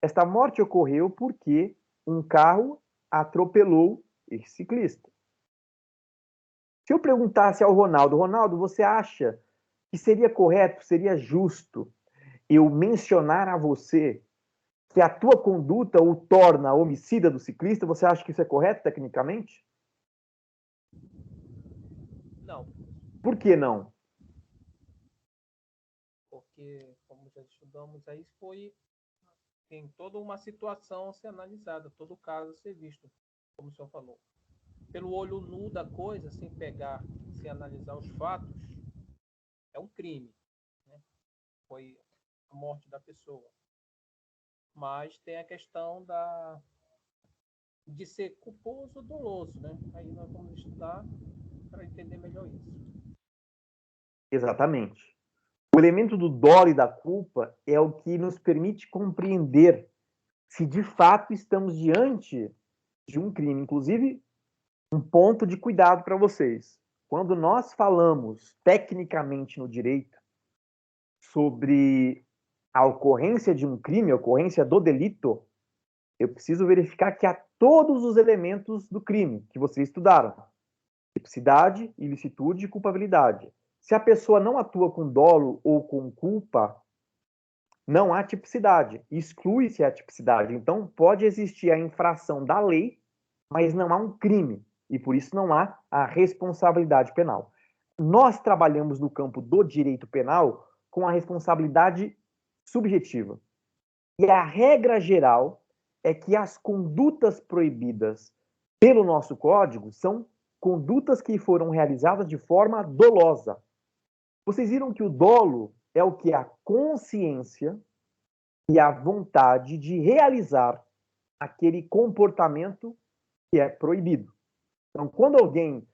Esta morte ocorreu porque um carro atropelou esse ciclista. Se eu perguntasse ao Ronaldo, Ronaldo, você acha que seria correto, seria justo eu mencionar a você que a tua conduta o torna homicida do ciclista? Você acha que isso é correto tecnicamente? Não, Por que não? porque, como já estudamos aí, tem toda uma situação a ser analisada, todo caso a ser visto, como o senhor falou. Pelo olho nu da coisa, sem pegar, sem analisar os fatos, é um crime, né? Foi a morte da pessoa. Mas tem a questão de ser culposo ou doloso, né? Aí nós vamos estudar para entender melhor isso. Exatamente. O elemento do dolo e da culpa é o que nos permite compreender se de fato estamos diante de um crime. Inclusive, um ponto de cuidado para vocês. Quando nós falamos tecnicamente no direito sobre a ocorrência de um crime, a ocorrência do delito, eu preciso verificar que há todos os elementos do crime que vocês estudaram: tipicidade, ilicitude e culpabilidade. Se a pessoa não atua com dolo ou com culpa, não há tipicidade, exclui-se a tipicidade. Então, pode existir a infração da lei, mas não há um crime, e por isso não há a responsabilidade penal. Nós trabalhamos no campo do direito penal com a responsabilidade subjetiva. E a regra geral é que as condutas proibidas pelo nosso código são condutas que foram realizadas de forma dolosa. Vocês viram que o dolo é o que? A consciência e a vontade de realizar aquele comportamento que é proibido. Então, quando alguém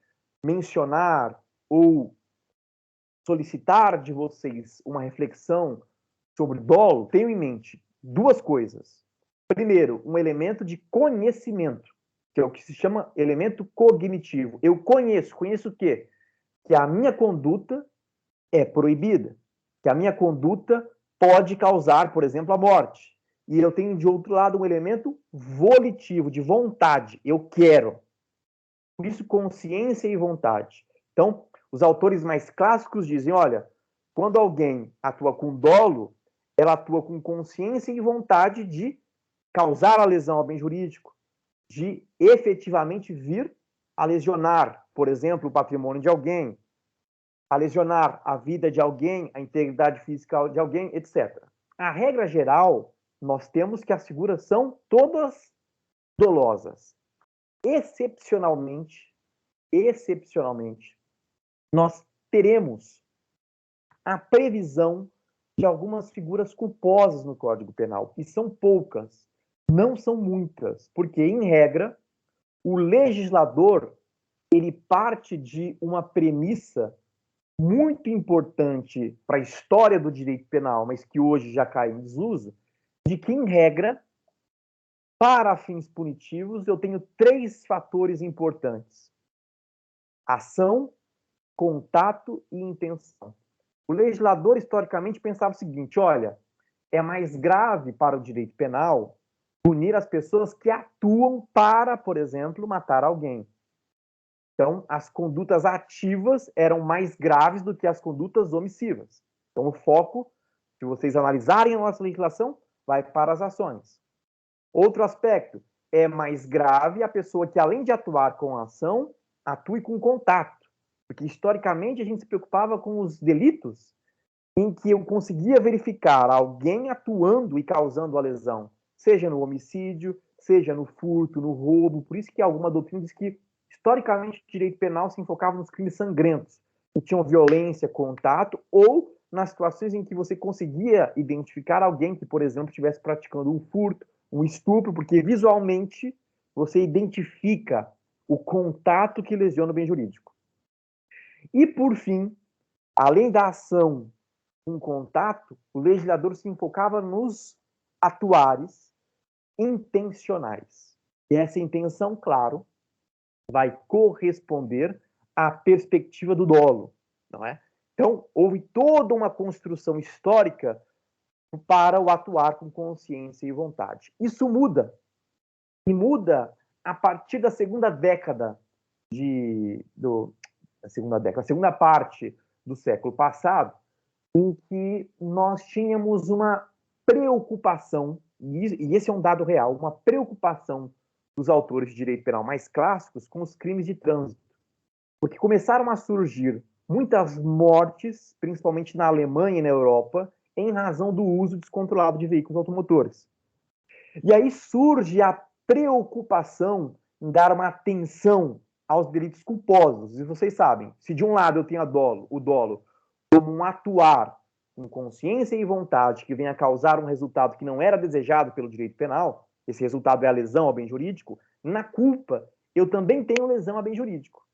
mencionar ou solicitar de vocês uma reflexão sobre dolo, tenham em mente duas coisas. Primeiro, um elemento de conhecimento, que é o que se chama elemento cognitivo. Eu conheço o quê? Que a minha conduta é proibida, que a minha conduta pode causar, por exemplo, a morte. E eu tenho, de outro lado, um elemento volitivo, de vontade. Eu quero. Por isso, consciência e vontade. Então, os autores mais clássicos dizem, olha, quando alguém atua com dolo, ela atua com consciência e vontade de causar a lesão ao bem jurídico, de efetivamente vir a lesionar, por exemplo, o patrimônio de alguém, a lesionar a vida de alguém, a integridade física de alguém, etc. A regra geral, nós temos que as figuras são todas dolosas. Excepcionalmente, nós teremos a previsão de algumas figuras culposas no Código Penal, e são poucas, não são muitas, porque, em regra, o legislador ele parte de uma premissa muito importante para a história do direito penal, mas que hoje já cai em desuso, de que, em regra, para fins punitivos, eu tenho três fatores importantes: ação, contato e intenção. O legislador, historicamente, pensava o seguinte: olha, é mais grave para o direito penal punir as pessoas que atuam para, por exemplo, matar alguém. Então, as condutas ativas eram mais graves do que as condutas omissivas. Então, o foco, se vocês analisarem a nossa legislação, vai para as ações. Outro aspecto, é mais grave a pessoa que, além de atuar com a ação, atue com contato. Porque, historicamente, a gente se preocupava com os delitos em que eu conseguia verificar alguém atuando e causando a lesão, seja no homicídio, seja no furto, no roubo. Por isso que alguma doutrina diz que, historicamente, o direito penal se enfocava nos crimes sangrentos, que tinham violência, contato, ou nas situações em que você conseguia identificar alguém que, por exemplo, estivesse praticando um furto, um estupro, porque visualmente você identifica o contato que lesiona o bem jurídico. E, por fim, além da ação com contato, o legislador se enfocava nos atuares intencionais. E essa intenção, claro, vai corresponder à perspectiva do dolo, não é? Então, houve toda uma construção histórica para o atuar com consciência e vontade. Isso muda. E muda a partir da segunda década a segunda parte do século passado, em que nós tínhamos uma preocupação, e esse é um dado real, uma preocupação dos autores de direito penal mais clássicos com os crimes de trânsito. Porque começaram a surgir muitas mortes, principalmente na Alemanha e na Europa, em razão do uso descontrolado de veículos automotores. E aí surge a preocupação em dar uma atenção aos delitos culposos. E vocês sabem, se de um lado eu tenho o dolo como um atuar com consciência e vontade que venha a causar um resultado que não era desejado pelo direito penal, esse resultado é a lesão ao bem jurídico, na culpa eu também tenho lesão ao bem jurídico.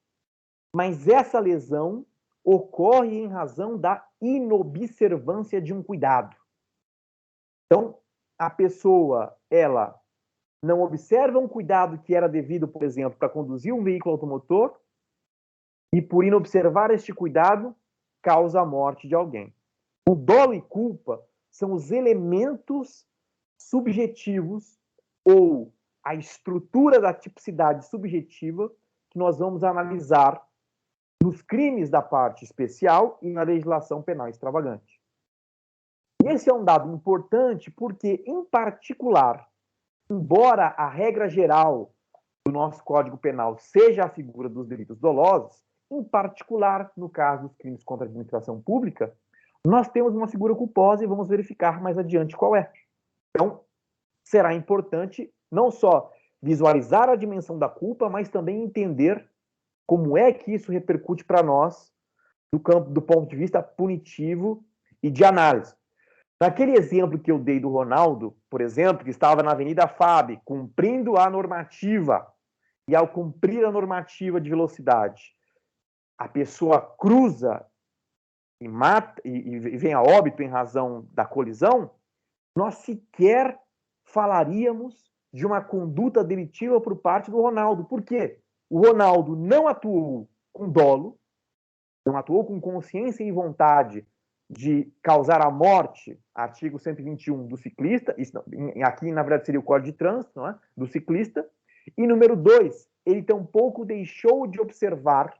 Mas essa lesão ocorre em razão da inobservância de um cuidado. Então, a pessoa, ela não observa um cuidado que era devido, por exemplo, para conduzir um veículo automotor, e por inobservar este cuidado, causa a morte de alguém. O dolo e culpa são os elementos subjetivos ou a estrutura da tipicidade subjetiva que nós vamos analisar nos crimes da parte especial e na legislação penal extravagante. E esse é um dado importante porque, em particular, embora a regra geral do nosso Código Penal seja a figura dos delitos dolosos, em particular, no caso dos crimes contra a administração pública, nós temos uma figura culposa e vamos verificar mais adiante qual é. Então, será importante não só visualizar a dimensão da culpa, mas também entender como é que isso repercute para nós do ponto de vista punitivo e de análise. Naquele exemplo que eu dei do Ronaldo, por exemplo, que estava na Avenida FAB, cumprindo a normativa, e ao cumprir a normativa de velocidade, a pessoa cruza e mata e vem a óbito em razão da colisão, nós sequer falaríamos de uma conduta delitiva por parte do Ronaldo. Por quê? O Ronaldo não atuou com dolo, não atuou com consciência e vontade de causar a morte, artigo 121 do ciclista, isso, aqui na verdade seria o Código de Trânsito, não é? Do ciclista, e número 2, ele tampouco deixou de observar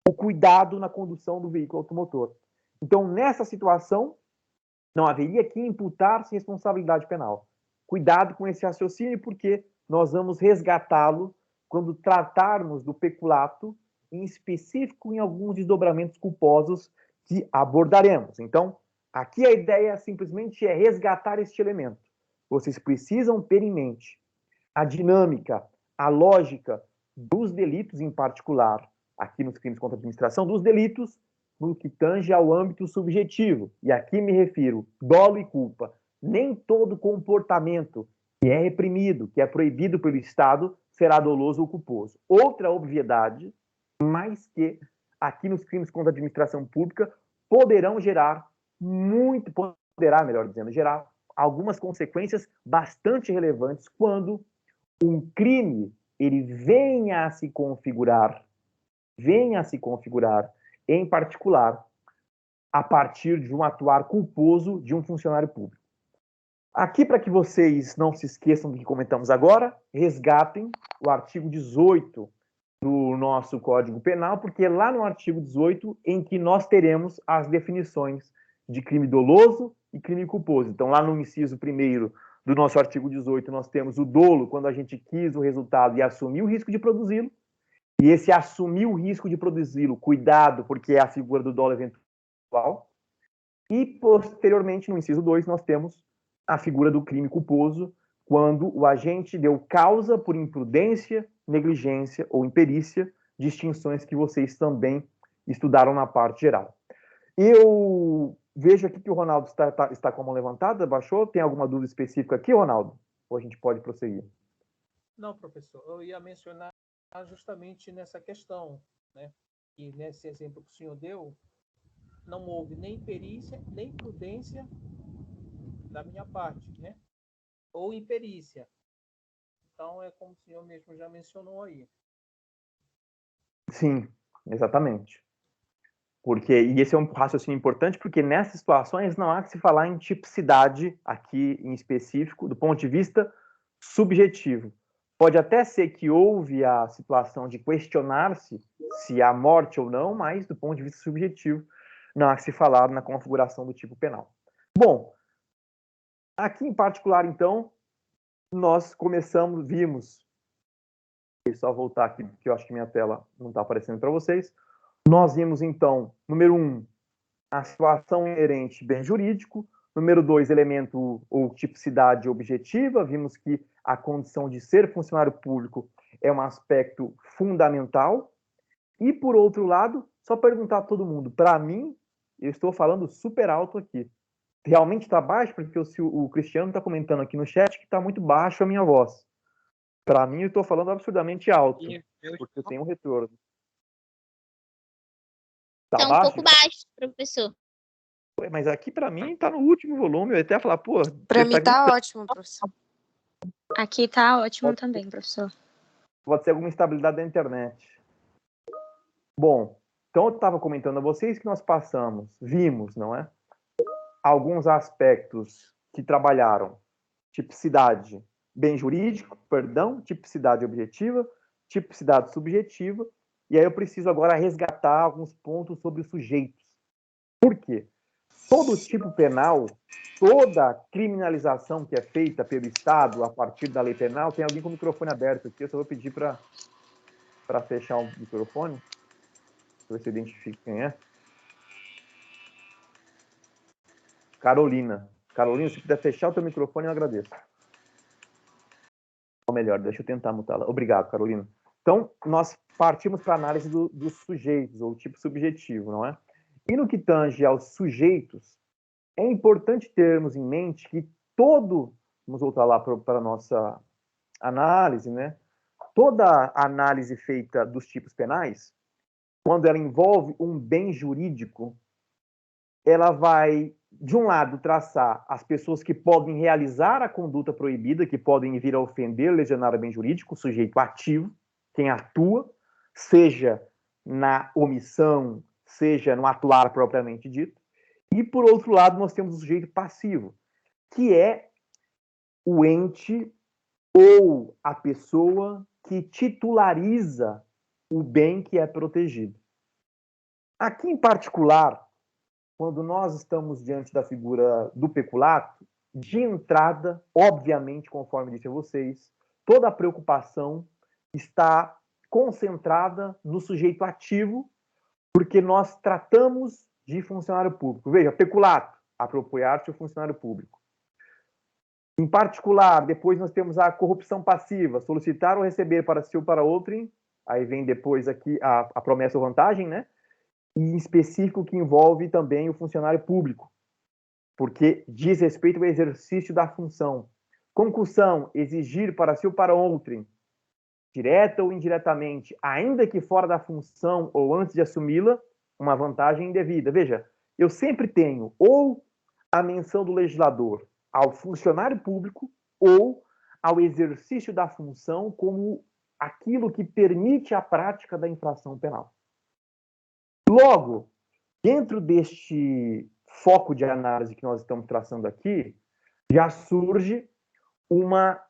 o cuidado na condução do veículo automotor. Então, nessa situação, não haveria que imputar-se responsabilidade penal. Cuidado com esse raciocínio, porque nós vamos resgatá-lo quando tratarmos do peculato, em específico em alguns desdobramentos culposos que abordaremos. Então, aqui a ideia simplesmente é resgatar este elemento. Vocês precisam ter em mente a dinâmica, a lógica dos delitos em particular, aqui nos crimes contra a administração, dos delitos no que tange ao âmbito subjetivo. E aqui me refiro dolo e culpa. Nem todo comportamento que é reprimido, que é proibido pelo Estado, será doloso ou culposo. Outra obviedade, mas que aqui nos crimes contra a administração pública poderão gerar gerar algumas consequências bastante relevantes quando um crime ele venha a se configurar, em particular, a partir de um atuar culposo de um funcionário público. Aqui, para que vocês não se esqueçam do que comentamos agora, resgatem o artigo 18 do nosso Código Penal, porque é lá no artigo 18 em que nós teremos as definições de crime doloso e crime culposo. Então, lá no inciso 1º do nosso artigo 18, nós temos o dolo, quando a gente quis o resultado e assumiu o risco de produzi-lo, e esse assumir o risco de produzi-lo, cuidado, porque é a figura do dolo eventual. E, posteriormente, no inciso 2, nós temos a figura do crime culposo, quando o agente deu causa por imprudência, negligência ou imperícia, distinções que vocês também estudaram na parte geral. Eu vejo aqui que o Ronaldo está com a mão levantada, baixou. Tem alguma dúvida específica aqui, Ronaldo? Ou a gente pode prosseguir? Não, professor, eu ia mencionar justamente nessa questão, né? E nesse exemplo que o senhor deu, não houve nem perícia, nem prudência da minha parte, né? Ou imperícia. Então, é como o senhor mesmo já mencionou aí. Sim, exatamente. E esse é um raciocínio importante, porque nessas situações não há que se falar em tipicidade, aqui em específico, do ponto de vista subjetivo. Pode até ser que houve a situação de questionar-se se há morte ou não, mas do ponto de vista subjetivo, não há que se falar na configuração do tipo penal. Bom, aqui em particular, então, nós vimos, deixa eu só voltar aqui, porque eu acho que minha tela não está aparecendo para vocês. Nós vimos, então, número 1, a situação inerente bem jurídico. Número 2, elemento ou tipicidade objetiva. Vimos que a condição de ser funcionário público é um aspecto fundamental. E, por outro lado, só perguntar a todo mundo, para mim, eu estou falando super alto aqui. Realmente está baixo, porque o Cristiano está comentando aqui no chat que está muito baixo a minha voz. Para mim, eu estou falando absurdamente alto, porque eu tenho um retorno. Tá um pouco baixo, professor. Ué, mas aqui para mim tá no último volume. Eu até falar, pô. Para mim tá ótimo, professor. Aqui tá ótimo também, professor. Pode ser alguma instabilidade da internet. Bom, então eu estava comentando a vocês que nós vimos, não é? Alguns aspectos que trabalharam tipicidade bem jurídico, tipicidade objetiva, tipicidade subjetiva, e aí eu preciso agora resgatar alguns pontos sobre os sujeitos. Por quê? Todo tipo penal, toda criminalização que é feita pelo Estado a partir da lei penal, tem alguém com o microfone aberto aqui, eu só vou pedir para fechar o microfone. Deixa eu ver se eu identifico quem é. Carolina. Carolina, se puder fechar o teu microfone, eu agradeço. Ou melhor, deixa eu tentar mutá-la. Obrigado, Carolina. Então, nós partimos para a análise dos sujeitos, ou tipo subjetivo, não é? E no que tange aos sujeitos, é importante termos em mente que vamos voltar lá para a nossa análise, né? Toda análise feita dos tipos penais, quando ela envolve um bem jurídico, ela vai, de um lado, traçar as pessoas que podem realizar a conduta proibida, que podem vir a ofender, lesionar o bem jurídico, o sujeito ativo, quem atua, seja na omissão, seja no atuar propriamente dito. E, por outro lado, nós temos o sujeito passivo, que é o ente ou a pessoa que titulariza o bem que é protegido. Aqui, em particular, quando nós estamos diante da figura do peculato, de entrada, obviamente, conforme disse a vocês, toda a preocupação está concentrada no sujeito ativo, porque nós tratamos de funcionário público. Veja, peculato, apropriar-se ao funcionário público. Em particular, depois nós temos a corrupção passiva, solicitar ou receber para si ou para outrem, aí vem depois aqui a promessa ou vantagem, né? E em específico que envolve também o funcionário público, porque diz respeito ao exercício da função. Concussão, exigir para si ou para outrem, direta ou indiretamente, ainda que fora da função ou antes de assumi-la, uma vantagem indevida. Veja, eu sempre tenho ou a menção do legislador ao funcionário público ou ao exercício da função como aquilo que permite a prática da infração penal. Logo, dentro deste foco de análise que nós estamos traçando aqui, já surge uma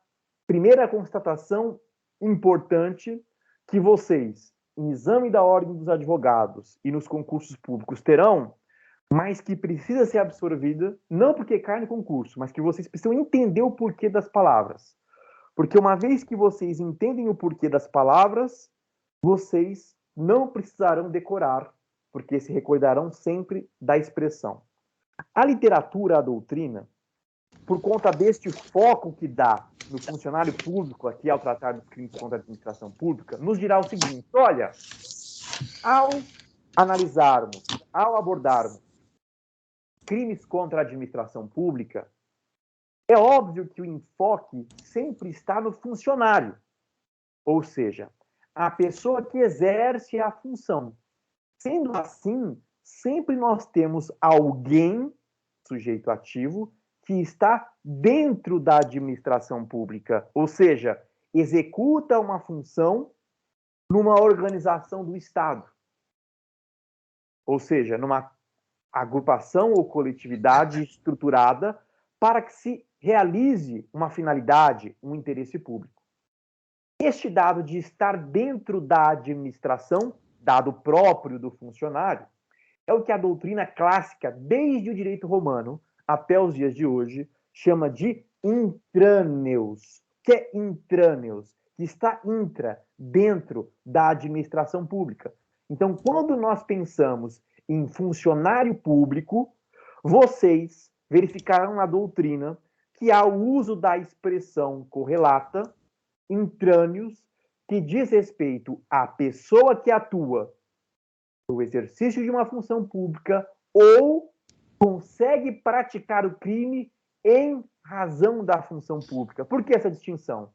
primeira constatação importante que vocês, em exame da ordem dos advogados e nos concursos públicos, terão, mas que precisa ser absorvida, não porque cai no concurso, mas que vocês precisam entender o porquê das palavras. Porque uma vez que vocês entendem o porquê das palavras, vocês não precisarão decorar, porque se recordarão sempre da expressão. A literatura, a doutrina, por conta deste foco que dá no funcionário público, aqui ao tratar dos crimes contra a administração pública, nos dirá o seguinte: olha, ao analisarmos, ao abordarmos crimes contra a administração pública, é óbvio que o enfoque sempre está no funcionário, ou seja, a pessoa que exerce a função. Sendo assim, sempre nós temos alguém, sujeito ativo, que está dentro da administração pública, ou seja, executa uma função numa organização do Estado. ou seja, numa agrupação ou coletividade estruturada para que se realize uma finalidade, um interesse público. Este dado de estar dentro da administração, dado próprio do funcionário, é o que a doutrina clássica, desde o direito romano até os dias de hoje, chama de intrâneus. O que é intrâneus? Que está dentro da administração pública. Então, quando nós pensamos em funcionário público, vocês verificaram na doutrina que há o uso da expressão correlata, intrâneos, que diz respeito à pessoa que atua no exercício de uma função pública ou consegue praticar o crime em razão da função pública. Por que essa distinção?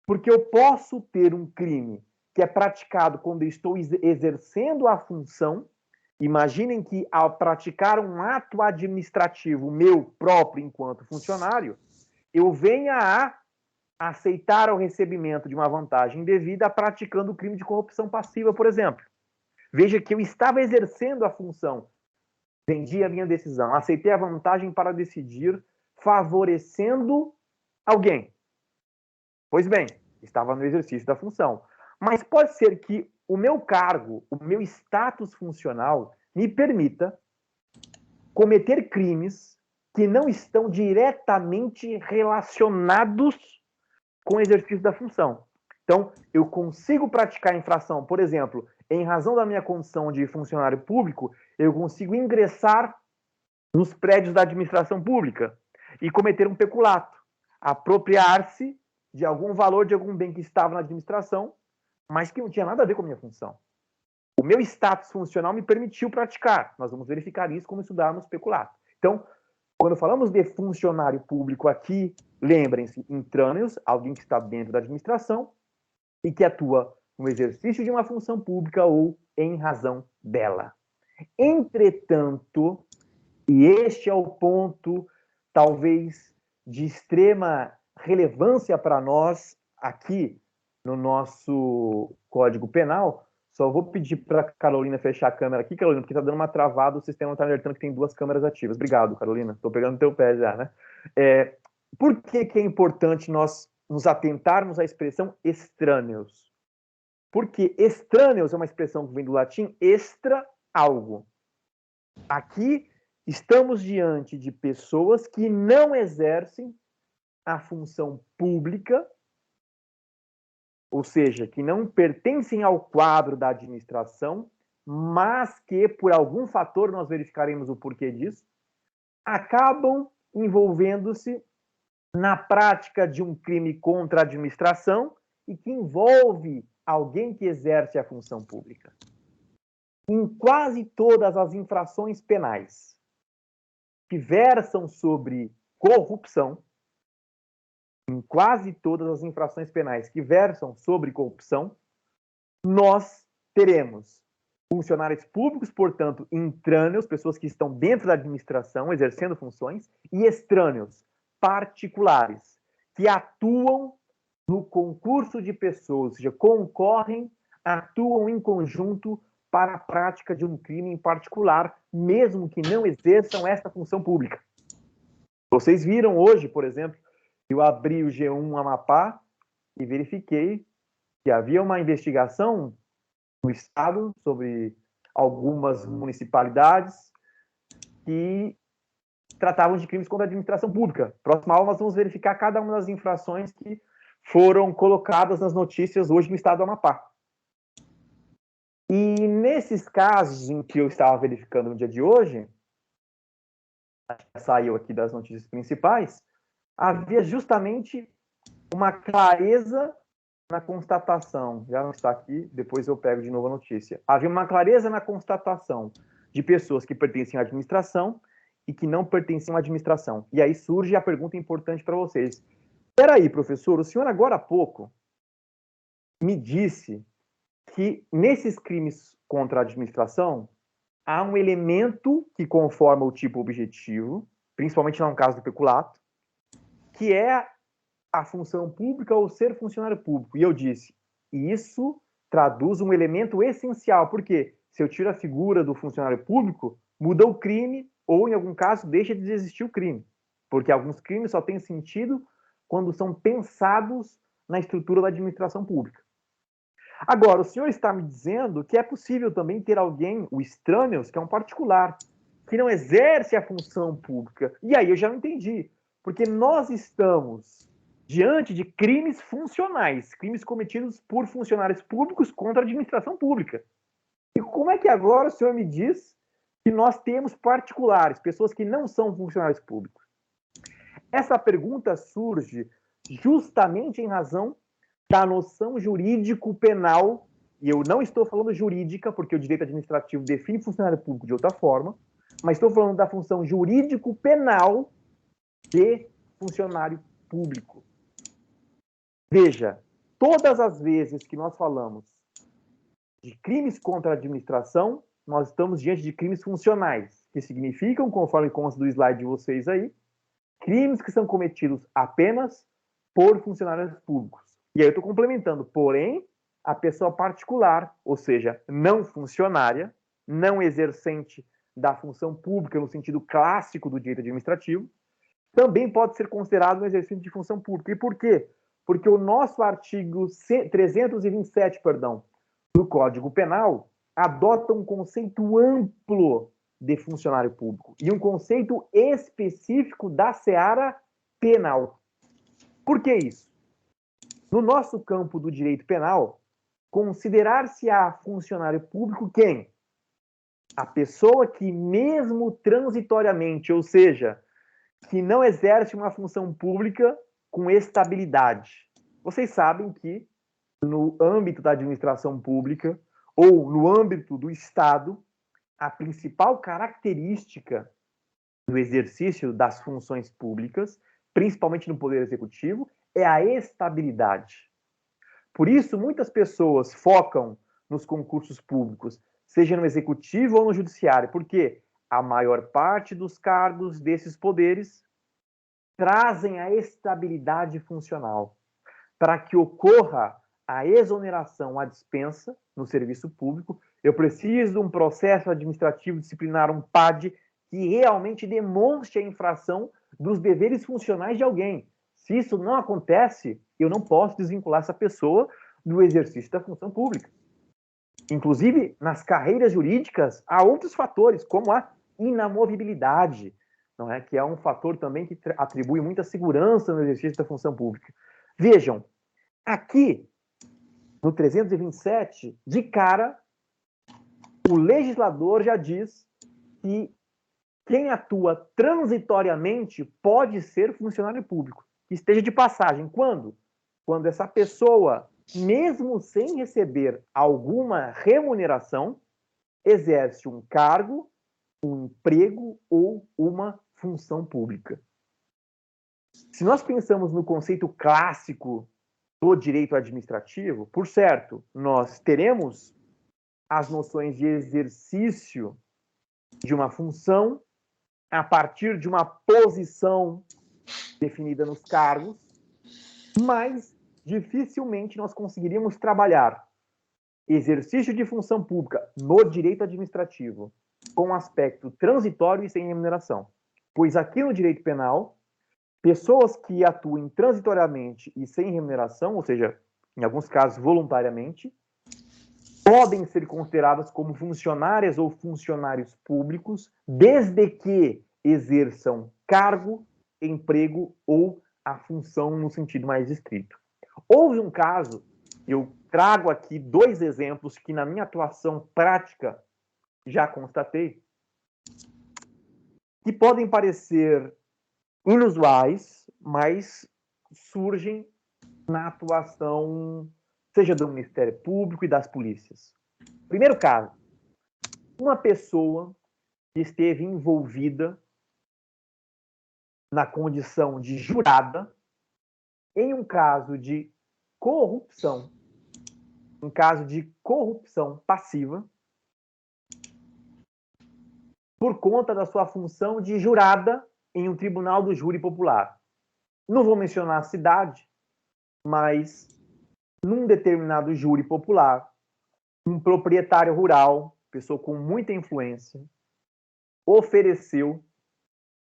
Porque eu posso ter um crime que é praticado quando eu estou exercendo a função. Imaginem que, ao praticar um ato administrativo meu próprio enquanto funcionário, eu venha a aceitar o recebimento de uma vantagem indevida praticando o crime de corrupção passiva, por exemplo. Veja que eu estava exercendo a função, vendi a minha decisão, aceitei a vantagem para decidir, favorecendo alguém. Pois bem, estava no exercício da função. Mas pode ser que o meu cargo, o meu status funcional, me permita cometer crimes que não estão diretamente relacionados com o exercício da função. Então, eu consigo praticar infração, por exemplo, em razão da minha condição de funcionário público, eu consigo ingressar nos prédios da administração pública e cometer um peculato, apropriar-se de algum valor de algum bem que estava na administração, mas que não tinha nada a ver com a minha função. O meu status funcional me permitiu praticar. Nós vamos verificar isso quando estudarmos peculato. Então, quando falamos de funcionário público aqui, lembrem-se, intrâneos, alguém que está dentro da administração e que atua no exercício de uma função pública ou em razão dela. Entretanto, e este é o ponto, talvez, de extrema relevância para nós aqui no nosso Código Penal, só vou pedir para a Carolina fechar a câmera aqui, Carolina, porque está dando uma travada, o sistema está alertando que tem 2 câmeras ativas. Obrigado, Carolina. Estou pegando teu pé já, né? Por que é importante nós nos atentarmos à expressão estranhos? Porque estranhos é uma expressão que vem do latim extra algo. Aqui estamos diante de pessoas que não exercem a função pública, ou seja, que não pertencem ao quadro da administração, mas que, por algum fator, nós verificaremos o porquê disso, acabam envolvendo-se na prática de um crime contra a administração e que envolve alguém que exerce a função pública. Em quase todas as infrações penais que versam sobre corrupção, em quase todas as infrações penais que versam sobre corrupção, nós teremos funcionários públicos, portanto, intrâneos, pessoas que estão dentro da administração, exercendo funções, e estranhos, particulares, que atuam no concurso de pessoas, ou seja, concorrem, atuam em conjunto para a prática de um crime em particular, mesmo que não exerçam essa função pública. Vocês viram hoje, por exemplo, eu abri o G1 Amapá e verifiquei que havia uma investigação no Estado sobre algumas municipalidades que tratavam de crimes contra a administração pública. Próxima aula nós vamos verificar cada uma das infrações que foram colocadas nas notícias hoje no Estado do Amapá. E nesses casos em que eu estava verificando no dia de hoje, saiu aqui das notícias principais, havia justamente uma clareza na constatação, já não está aqui, depois eu pego de novo a notícia. Havia uma clareza na constatação de pessoas que pertencem à administração e que não pertenciam à administração. E aí surge a pergunta importante para vocês. Espera aí, professor, o senhor agora há pouco me disse que nesses crimes contra a administração há um elemento que conforma o tipo objetivo, principalmente no caso do peculato, que é a função pública ou ser funcionário público. E eu disse, isso traduz um elemento essencial. Por quê? se eu tiro a figura do funcionário público, muda o crime ou, em algum caso, deixa de existir o crime. Porque alguns crimes só têm sentido quando são pensados na estrutura da administração pública. Agora, o senhor está me dizendo que é possível também ter alguém, o extrâneos, que é um particular, que não exerce a função pública. E aí eu já não entendi. Porque nós estamos diante de crimes funcionais, crimes cometidos por funcionários públicos contra a administração pública. E como é que agora o senhor me diz que nós temos particulares, pessoas que não são funcionários públicos? Essa pergunta surge justamente em razão da noção jurídico-penal, e eu não estou falando jurídica, porque o direito administrativo define funcionário público de outra forma, mas estou falando da função jurídico-penal de funcionário público. Veja, todas as vezes que nós falamos de crimes contra a administração, nós estamos diante de crimes funcionais, que significam, conforme consta do slide de vocês aí, crimes que são cometidos apenas por funcionários públicos. E aí eu estou complementando, porém, a pessoa particular, ou seja, não funcionária, não exercente da função pública no sentido clássico do direito administrativo, também pode ser considerado um exercício de função pública. E por quê? Porque o nosso artigo 327, do Código Penal adota um conceito amplo de funcionário público e um conceito específico da seara penal. Por que isso? No nosso campo do direito penal, considerar-se-á funcionário público quem? A pessoa que, mesmo transitoriamente, ou seja, que não exerce uma função pública com estabilidade. Vocês sabem que, no âmbito da administração pública ou no âmbito do Estado, a principal característica do exercício das funções públicas, principalmente no Poder Executivo, é a estabilidade. Por isso, muitas pessoas focam nos concursos públicos, seja no Executivo ou no Judiciário, porque a maior parte dos cargos desses poderes trazem a estabilidade funcional. Para que ocorra a exoneração, a dispensa no serviço público, eu preciso de um processo administrativo disciplinar, um PAD, que realmente demonstre a infração dos deveres funcionais de alguém. Se isso não acontece, eu não posso desvincular essa pessoa do exercício da função pública. Inclusive, nas carreiras jurídicas, há outros fatores, como a inamovibilidade, não é? Que é um fator também que atribui muita segurança no exercício da função pública. Vejam, aqui, no 327, de cara, o legislador já diz que quem atua transitoriamente pode ser funcionário público, que esteja de passagem. Quando? Quando essa pessoa, mesmo sem receber alguma remuneração, exerce um cargo, um emprego ou uma função pública. Se nós pensamos no conceito clássico do direito administrativo, por certo, nós teremos as noções de exercício de uma função a partir de uma posição definida nos cargos, mas dificilmente nós conseguiríamos trabalhar exercício de função pública no direito administrativo com aspecto transitório e sem remuneração. Pois aqui no direito penal, pessoas que atuem transitoriamente e sem remuneração, ou seja, em alguns casos voluntariamente, podem ser consideradas como funcionárias ou funcionários públicos, desde que exerçam cargo, emprego ou a função no sentido mais estrito. Houve um caso, eu trago aqui 2 exemplos que na minha atuação prática já constatei, que podem parecer inusuais, mas surgem na atuação, seja do Ministério Público e das polícias. Primeiro caso, uma pessoa que esteve envolvida na condição de jurada em um caso de corrupção, um caso de corrupção passiva, por conta da sua função de jurada em um tribunal do júri popular. Não vou mencionar a cidade, mas num determinado júri popular, um proprietário rural pessoa com muita influência, ofereceu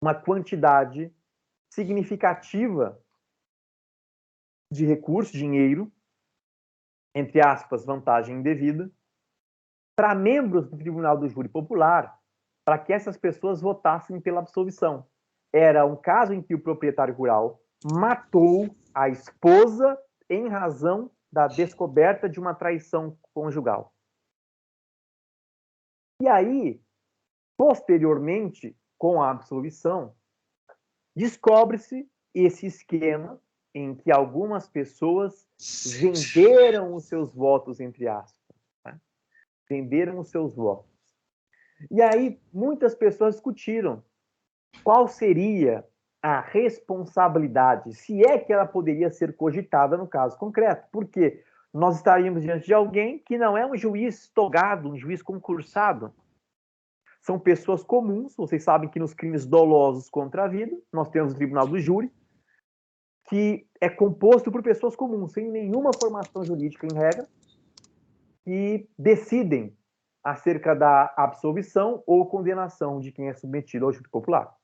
uma quantidade significativa de recurso, dinheiro, entre aspas, vantagem indevida, para membros do Tribunal do Júri Popular, para que essas pessoas votassem pela absolvição. Era um caso em que o proprietário rural matou a esposa em razão da descoberta de uma traição conjugal. E aí, posteriormente, com a absolvição, descobre-se esse esquema em que algumas pessoas venderam os seus votos, entre aspas. Né? Venderam os seus votos. E aí, muitas pessoas discutiram qual seria a responsabilidade, se é que ela poderia ser cogitada no caso concreto. Porque nós estaríamos diante de alguém que não é um juiz togado, um juiz concursado. São pessoas comuns. Vocês sabem que nos crimes dolosos contra a vida, nós temos o Tribunal do Júri, que é composto por pessoas comuns, sem nenhuma formação jurídica em regra, que decidem acerca da absolvição ou condenação de quem é submetido ao júri popular.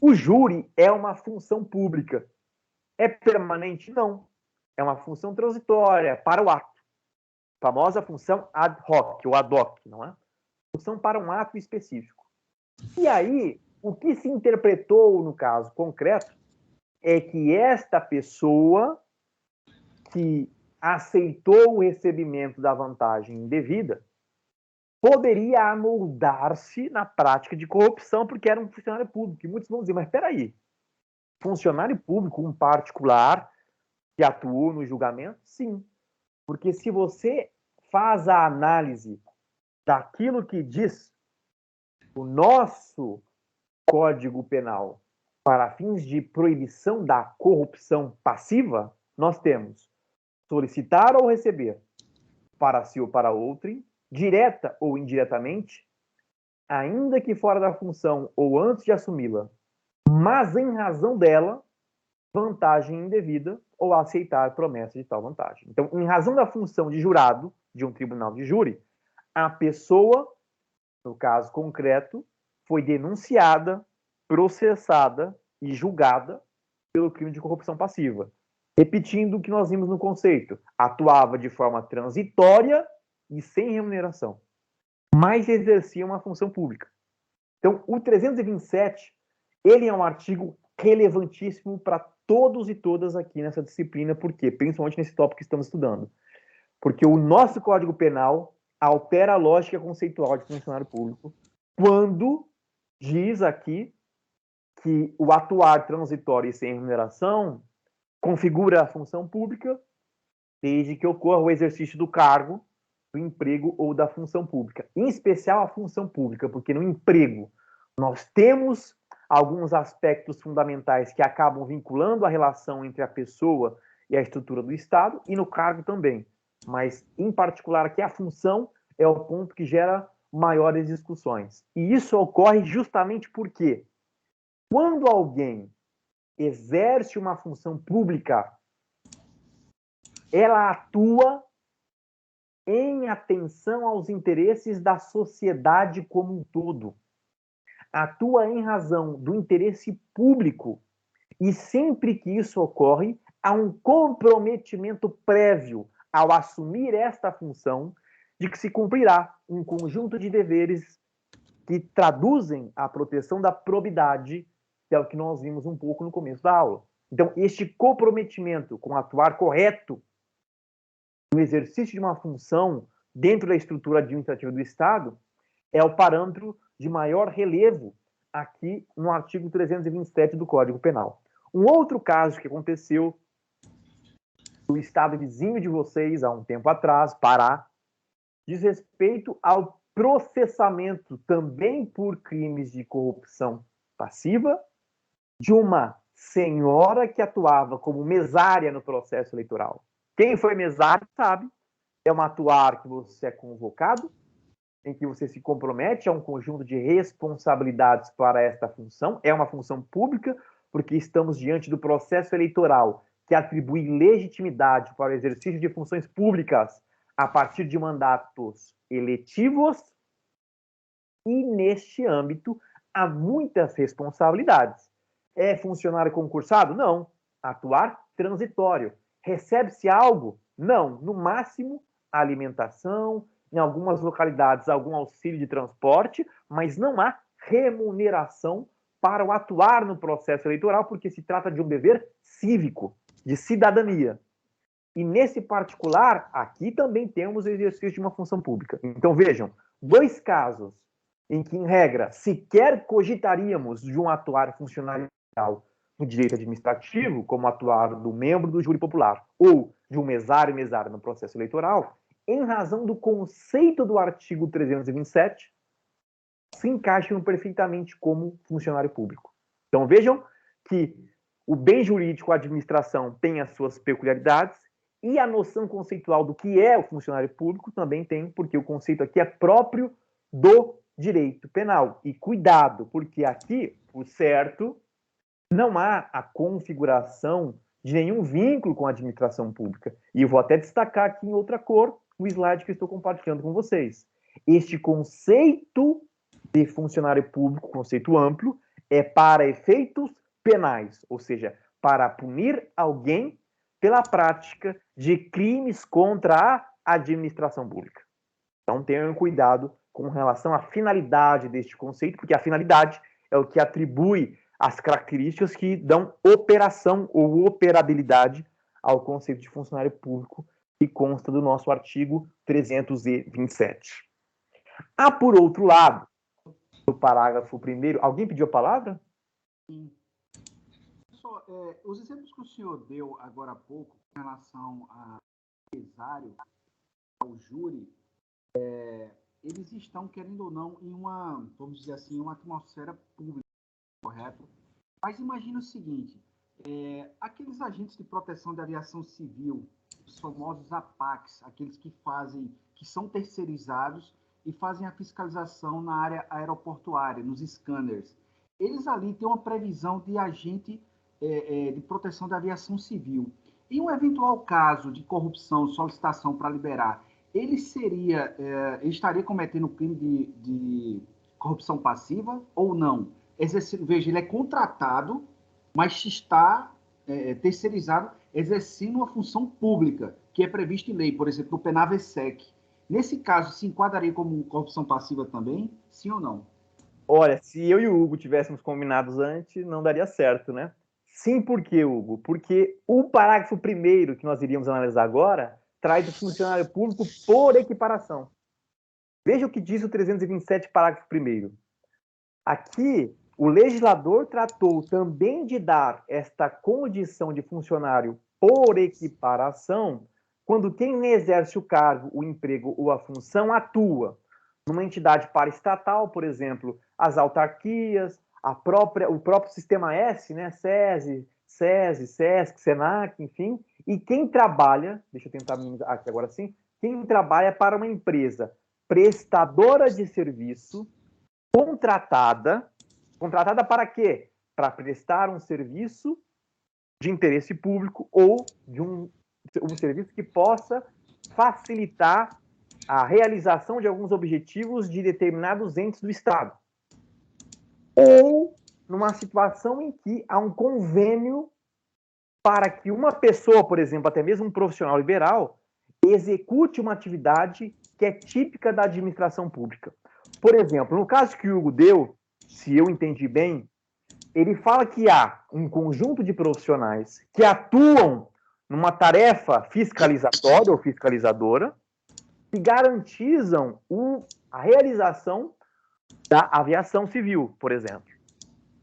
O júri é uma função pública. É permanente? Não. É uma função transitória para o ato. A famosa função ad hoc, ou ad hoc, não é? Função para um ato específico. E aí, o que se interpretou no caso concreto é que esta pessoa que aceitou o recebimento da vantagem indevida poderia amoldar-se na prática de corrupção porque era um funcionário público. E muitos vão dizer, mas espera aí, funcionário público, um particular que atuou no julgamento? Sim, porque se você faz a análise daquilo que diz o nosso Código Penal para fins de proibição da corrupção passiva, nós temos solicitar ou receber para si ou para outrem, direta ou indiretamente, ainda que fora da função ou antes de assumi-la, mas em razão dela, vantagem indevida ou aceitar promessa de tal vantagem. Então, em razão da função de jurado de um tribunal de júri, a pessoa, no caso concreto, foi denunciada, processada e julgada pelo crime de corrupção passiva. Repetindo o que nós vimos no conceito, atuava de forma transitória e sem remuneração, mas exercia uma função pública. Então, o 327, ele é um artigo relevantíssimo para todos e todas aqui nessa disciplina, porque principalmente nesse tópico que estamos estudando. Porque o nosso Código Penal altera a lógica conceitual de funcionário público quando diz aqui que o atuar transitório e sem remuneração configura a função pública desde que ocorra o exercício do cargo, do emprego ou da função pública. Em especial a função pública, porque no emprego nós temos alguns aspectos fundamentais que acabam vinculando a relação entre a pessoa e a estrutura do Estado, e no cargo também. Mas, em particular, aqui a função é o ponto que gera maiores discussões. E isso ocorre justamente porque quando alguém exerce uma função pública, ela atua em atenção aos interesses da sociedade como um todo. Atua em razão do interesse público e sempre que isso ocorre, há um comprometimento prévio ao assumir esta função de que se cumprirá um conjunto de deveres que traduzem a proteção da probidade, que é o que nós vimos um pouco no começo da aula. Então, este comprometimento com atuar correto no exercício de uma função dentro da estrutura administrativa do Estado é o parâmetro de maior relevo aqui no artigo 327 do Código Penal. Um outro caso que aconteceu no estado vizinho de vocês há um tempo atrás, Pará, diz respeito ao processamento também por crimes de corrupção passiva de uma senhora que atuava como mesária no processo eleitoral. Quem foi mesário sabe, é um atuar que você é convocado, em que você se compromete a um conjunto de responsabilidades para esta função, é uma função pública, porque estamos diante do processo eleitoral que atribui legitimidade para o exercício de funções públicas a partir de mandatos eletivos, e neste âmbito há muitas responsabilidades. É funcionário concursado? Não. Atuar transitório. Recebe-se algo? Não. No máximo, alimentação, em algumas localidades, algum auxílio de transporte, mas não há remuneração para o atuar no processo eleitoral, porque se trata de um dever cívico, de cidadania. E nesse particular, aqui também temos o exercício de uma função pública. Então, vejam, 2 casos em que, em regra, sequer cogitaríamos de um atuar funcionarial no direito administrativo, como atuar do membro do júri popular, ou de um mesário no processo eleitoral, em razão do conceito do artigo 327, se encaixam perfeitamente como funcionário público. Então, vejam que o bem jurídico, a administração, tem as suas peculiaridades, e a noção conceitual do que é o funcionário público também tem, porque o conceito aqui é próprio do direito penal. E cuidado, porque aqui, por certo, não há a configuração de nenhum vínculo com a administração pública. E eu vou até destacar aqui em outra cor o slide que eu estou compartilhando com vocês. Este conceito de funcionário público, conceito amplo, é para efeitos penais, ou seja, para punir alguém pela prática de crimes contra a administração pública. Então, tenham cuidado com relação à finalidade deste conceito, porque a finalidade é o que atribui as características que dão operação ou operabilidade ao conceito de funcionário público que consta do nosso artigo 327. Há, por outro lado, no parágrafo 1º, alguém pediu a palavra? Sim. Só, os exemplos que o senhor deu agora há pouco em relação ao empresário, ao júri, eles estão, querendo ou não, em uma, vamos dizer assim, uma atmosfera pública, correto? Mas imagina o seguinte, aqueles agentes de proteção da aviação civil, os famosos APACs, aqueles que são terceirizados e fazem a fiscalização na área aeroportuária, nos scanners. Eles ali têm uma previsão de agente de proteção da aviação civil. Em um eventual caso de corrupção, solicitação para liberar, ele estaria cometendo crime de corrupção passiva ou não? Veja, ele é contratado, mas está terceirizado, exercendo uma função pública, que é prevista em lei, por exemplo, no PNAVSEC. Nesse caso, se enquadraria como corrupção passiva também? Sim ou não? Olha, se eu e o Hugo tivéssemos combinados antes, não daria certo, né? Sim, por quê, Hugo? Porque o parágrafo 1º que nós iríamos analisar agora traz o funcionário público por equiparação. Veja o que diz o 327, parágrafo 1º. Aqui, o legislador tratou também de dar esta condição de funcionário por equiparação quando quem exerce o cargo, o emprego ou a função atua numa entidade paraestatal, por exemplo, as autarquias, o próprio Sistema S, né, SESI, SESC, SENAC, enfim, e quem trabalha, deixa eu tentar aqui agora sim, quem trabalha para uma empresa prestadora de serviço, contratada para quê? Para prestar um serviço de interesse público ou de um serviço que possa facilitar a realização de alguns objetivos de determinados entes do Estado. Ou numa situação em que há um convênio para que uma pessoa, por exemplo, até mesmo um profissional liberal, execute uma atividade que é típica da administração pública. Por exemplo, no caso que o Hugo deu, se eu entendi bem, ele fala que há um conjunto de profissionais que atuam numa tarefa fiscalizatória ou fiscalizadora que garantizam a realização da aviação civil, por exemplo,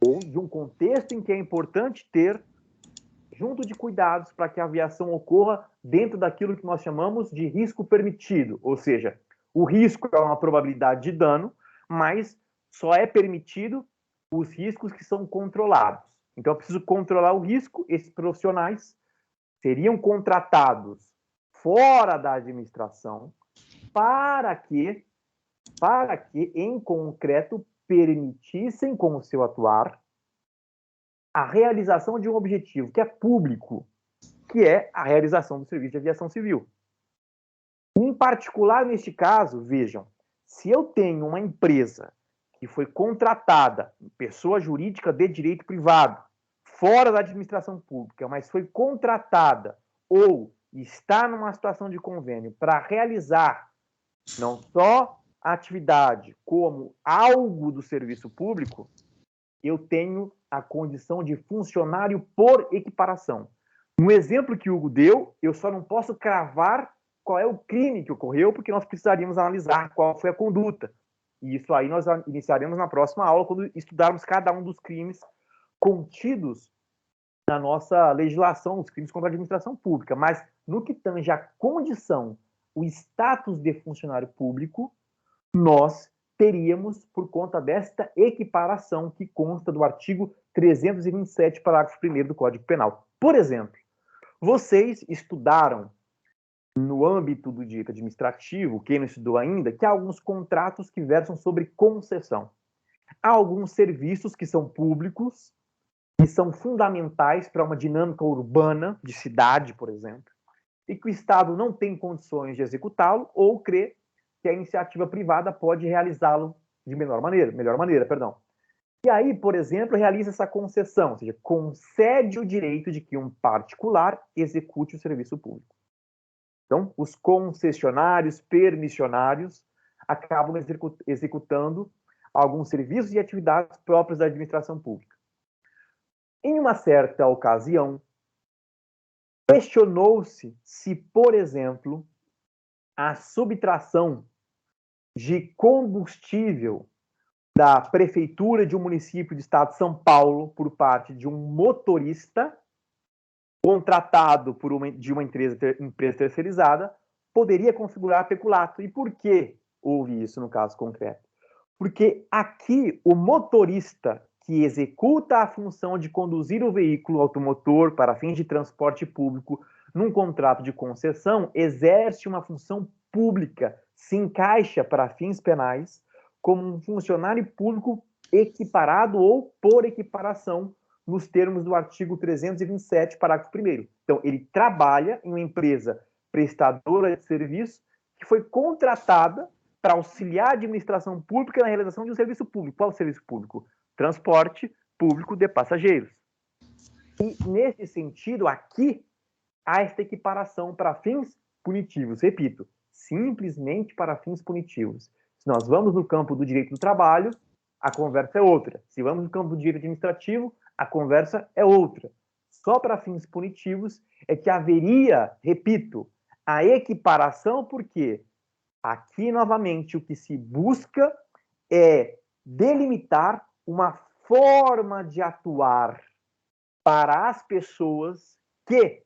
ou de um contexto em que é importante ter junto de cuidados para que a aviação ocorra dentro daquilo que nós chamamos de risco permitido, ou seja, o risco é uma probabilidade de dano, mas só é permitido os riscos que são controlados. Então, eu preciso controlar o risco. Esses profissionais seriam contratados fora da administração para que, em concreto, permitissem, com o seu atuar, a realização de um objetivo que é público, que é a realização do serviço de aviação civil. Em particular, neste caso, vejam, se eu tenho uma empresa que foi contratada, pessoa jurídica de direito privado, fora da administração pública, mas foi contratada ou está numa situação de convênio para realizar não só a atividade, como algo do serviço público, eu tenho a condição de funcionário por equiparação. No exemplo que o Hugo deu, eu só não posso cravar qual é o crime que ocorreu, porque nós precisaríamos analisar qual foi a conduta. E isso aí nós iniciaremos na próxima aula, quando estudarmos cada um dos crimes contidos na nossa legislação, os crimes contra a administração pública. Mas no que tange a condição, o status de funcionário público, nós teríamos, por conta desta equiparação que consta do artigo 327, parágrafo 1º do Código Penal. Por exemplo, vocês estudaram no âmbito do direito administrativo, quem não estudou ainda, que há alguns contratos que versam sobre concessão. Há alguns serviços que são públicos e são fundamentais para uma dinâmica urbana, de cidade, por exemplo, e que o Estado não tem condições de executá-lo ou crê que a iniciativa privada pode realizá-lo de melhor maneira. E aí, por exemplo, realiza essa concessão, ou seja, concede o direito de que um particular execute o serviço público. Então, os concessionários, permissionários, acabam executando alguns serviços e atividades próprias da administração pública. Em uma certa ocasião, questionou-se se, por exemplo, a subtração de combustível da prefeitura de um município do estado de São Paulo por parte de um motorista contratado de uma empresa terceirizada poderia configurar peculato. E por que houve isso no caso concreto? Porque aqui o motorista que executa a função de conduzir o veículo automotor para fins de transporte público num contrato de concessão exerce uma função pública, se encaixa para fins penais como um funcionário público equiparado ou por equiparação nos termos do artigo 327, parágrafo 1º. Então, ele trabalha em uma empresa prestadora de serviço que foi contratada para auxiliar a administração pública na realização de um serviço público. Qual é o serviço público? Transporte público de passageiros. E, nesse sentido, aqui, há esta equiparação para fins punitivos. Repito, simplesmente para fins punitivos. Se nós vamos no campo do direito do trabalho, a conversa é outra. Se vamos no campo do direito administrativo, a conversa é outra. Só para fins punitivos é que haveria, repito, a equiparação, porque aqui, novamente, o que se busca é delimitar uma forma de atuar para as pessoas que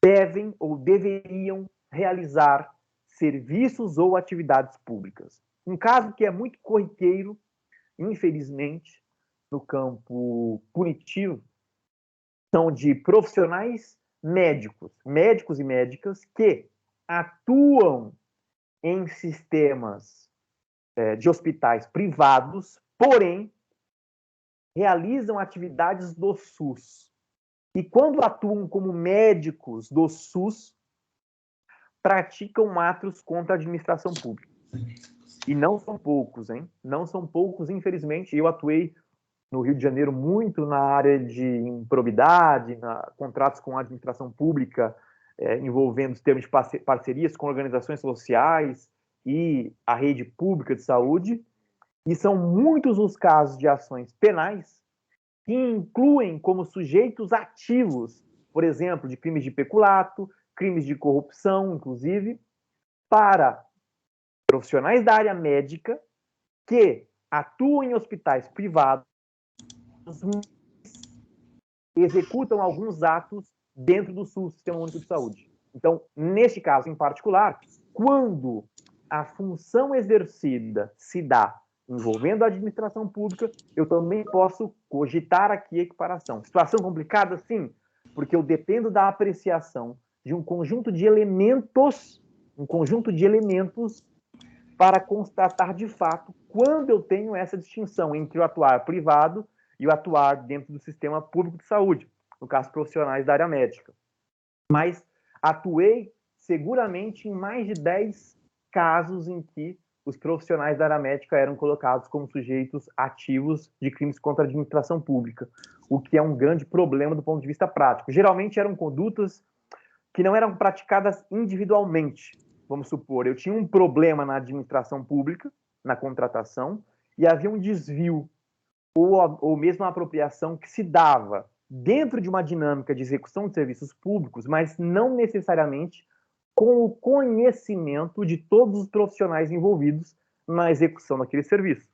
devem ou deveriam realizar serviços ou atividades públicas. Um caso que é muito corriqueiro, infelizmente, no campo punitivo, são de profissionais médicos e médicas que atuam em sistemas de hospitais privados, porém, realizam atividades do SUS. E quando atuam como médicos do SUS, praticam atos contra a administração pública. E não são poucos, hein? Não são poucos, infelizmente. Eu atuei no Rio de Janeiro muito na área de improbidade, contratos com a administração pública, envolvendo os termos de parcerias com organizações sociais e a rede pública de saúde. E são muitos os casos de ações penais que incluem como sujeitos ativos, por exemplo, de crimes de peculato, crimes de corrupção, inclusive, para profissionais da área médica que atuam em hospitais privados, executam alguns atos dentro do SUS, Sistema Único de Saúde. Então, neste caso em particular, quando a função exercida se dá envolvendo a administração pública, eu também posso cogitar aqui a equiparação. Situação complicada? Sim, porque eu dependo da apreciação de um conjunto de elementos para constatar de fato quando eu tenho essa distinção entre o atuar privado e o atuar dentro do sistema público de saúde, no caso, profissionais da área médica. Mas atuei seguramente em mais de 10 casos em que os profissionais da área médica eram colocados como sujeitos ativos de crimes contra a administração pública, o que é um grande problema do ponto de vista prático. Geralmente eram condutas que não eram praticadas individualmente. Vamos supor, eu tinha um problema na administração pública, na contratação, e havia um desvio ou mesmo a apropriação que se dava dentro de uma dinâmica de execução de serviços públicos, mas não necessariamente com o conhecimento de todos os profissionais envolvidos na execução daquele serviço.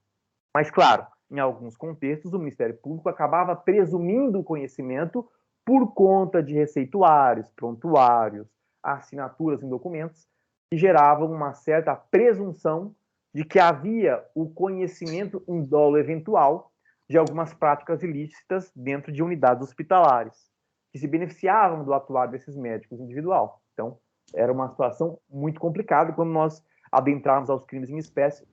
Mas, claro, em alguns contextos, o Ministério Público acabava presumindo o conhecimento por conta de receituários, prontuários, assinaturas em documentos, que geravam uma certa presunção de que havia o conhecimento em dolo eventual de algumas práticas ilícitas dentro de unidades hospitalares, que se beneficiavam do atuar desses médicos individual. Então, era uma situação muito complicada. Quando nós adentrarmos aos crimes em espécie,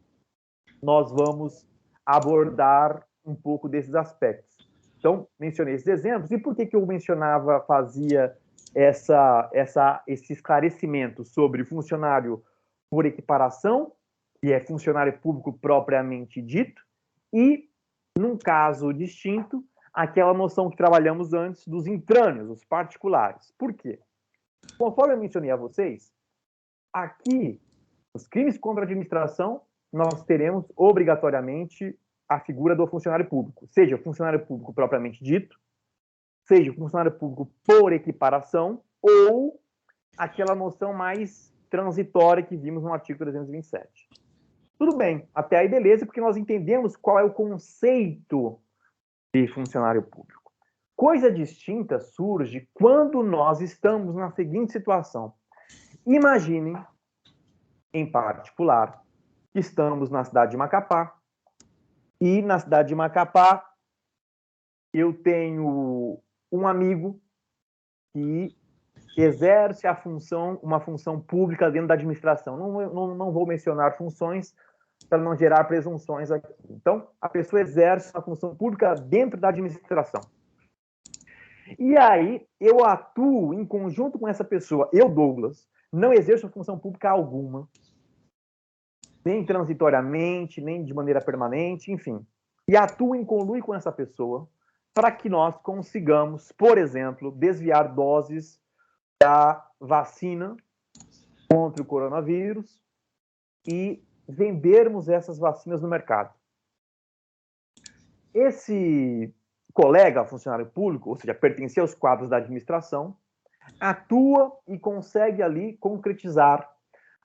nós vamos abordar um pouco desses aspectos. Então, mencionei esses exemplos. E por que eu mencionava, fazia esse esclarecimento sobre funcionário por equiparação, que é funcionário público propriamente dito, e, num caso distinto, aquela noção que trabalhamos antes dos intrâneos, os particulares. Por quê? Conforme eu mencionei a vocês, aqui, nos crimes contra a administração, nós teremos obrigatoriamente a figura do funcionário público, seja o funcionário público propriamente dito, seja o funcionário público por equiparação, ou aquela noção mais transitória que vimos no artigo 327. Tudo bem, até aí beleza, porque nós entendemos qual é o conceito de funcionário público. Coisa distinta surge quando nós estamos na seguinte situação. Imaginem, em particular, que estamos na cidade de Macapá, e na cidade de Macapá eu tenho um amigo que exerce uma função pública dentro da administração. Não vou mencionar funções para não gerar presunções aqui. Então, a pessoa exerce uma função pública dentro da administração. E aí, eu atuo em conjunto com essa pessoa. Eu, Douglas, não exerço função pública alguma, nem transitoriamente, nem de maneira permanente, enfim. E atuo em conluio com essa pessoa para que nós consigamos, por exemplo, desviar doses da vacina contra o coronavírus e vendermos essas vacinas no mercado. Esse colega funcionário público, ou seja, pertencia aos quadros da administração, atua e consegue ali concretizar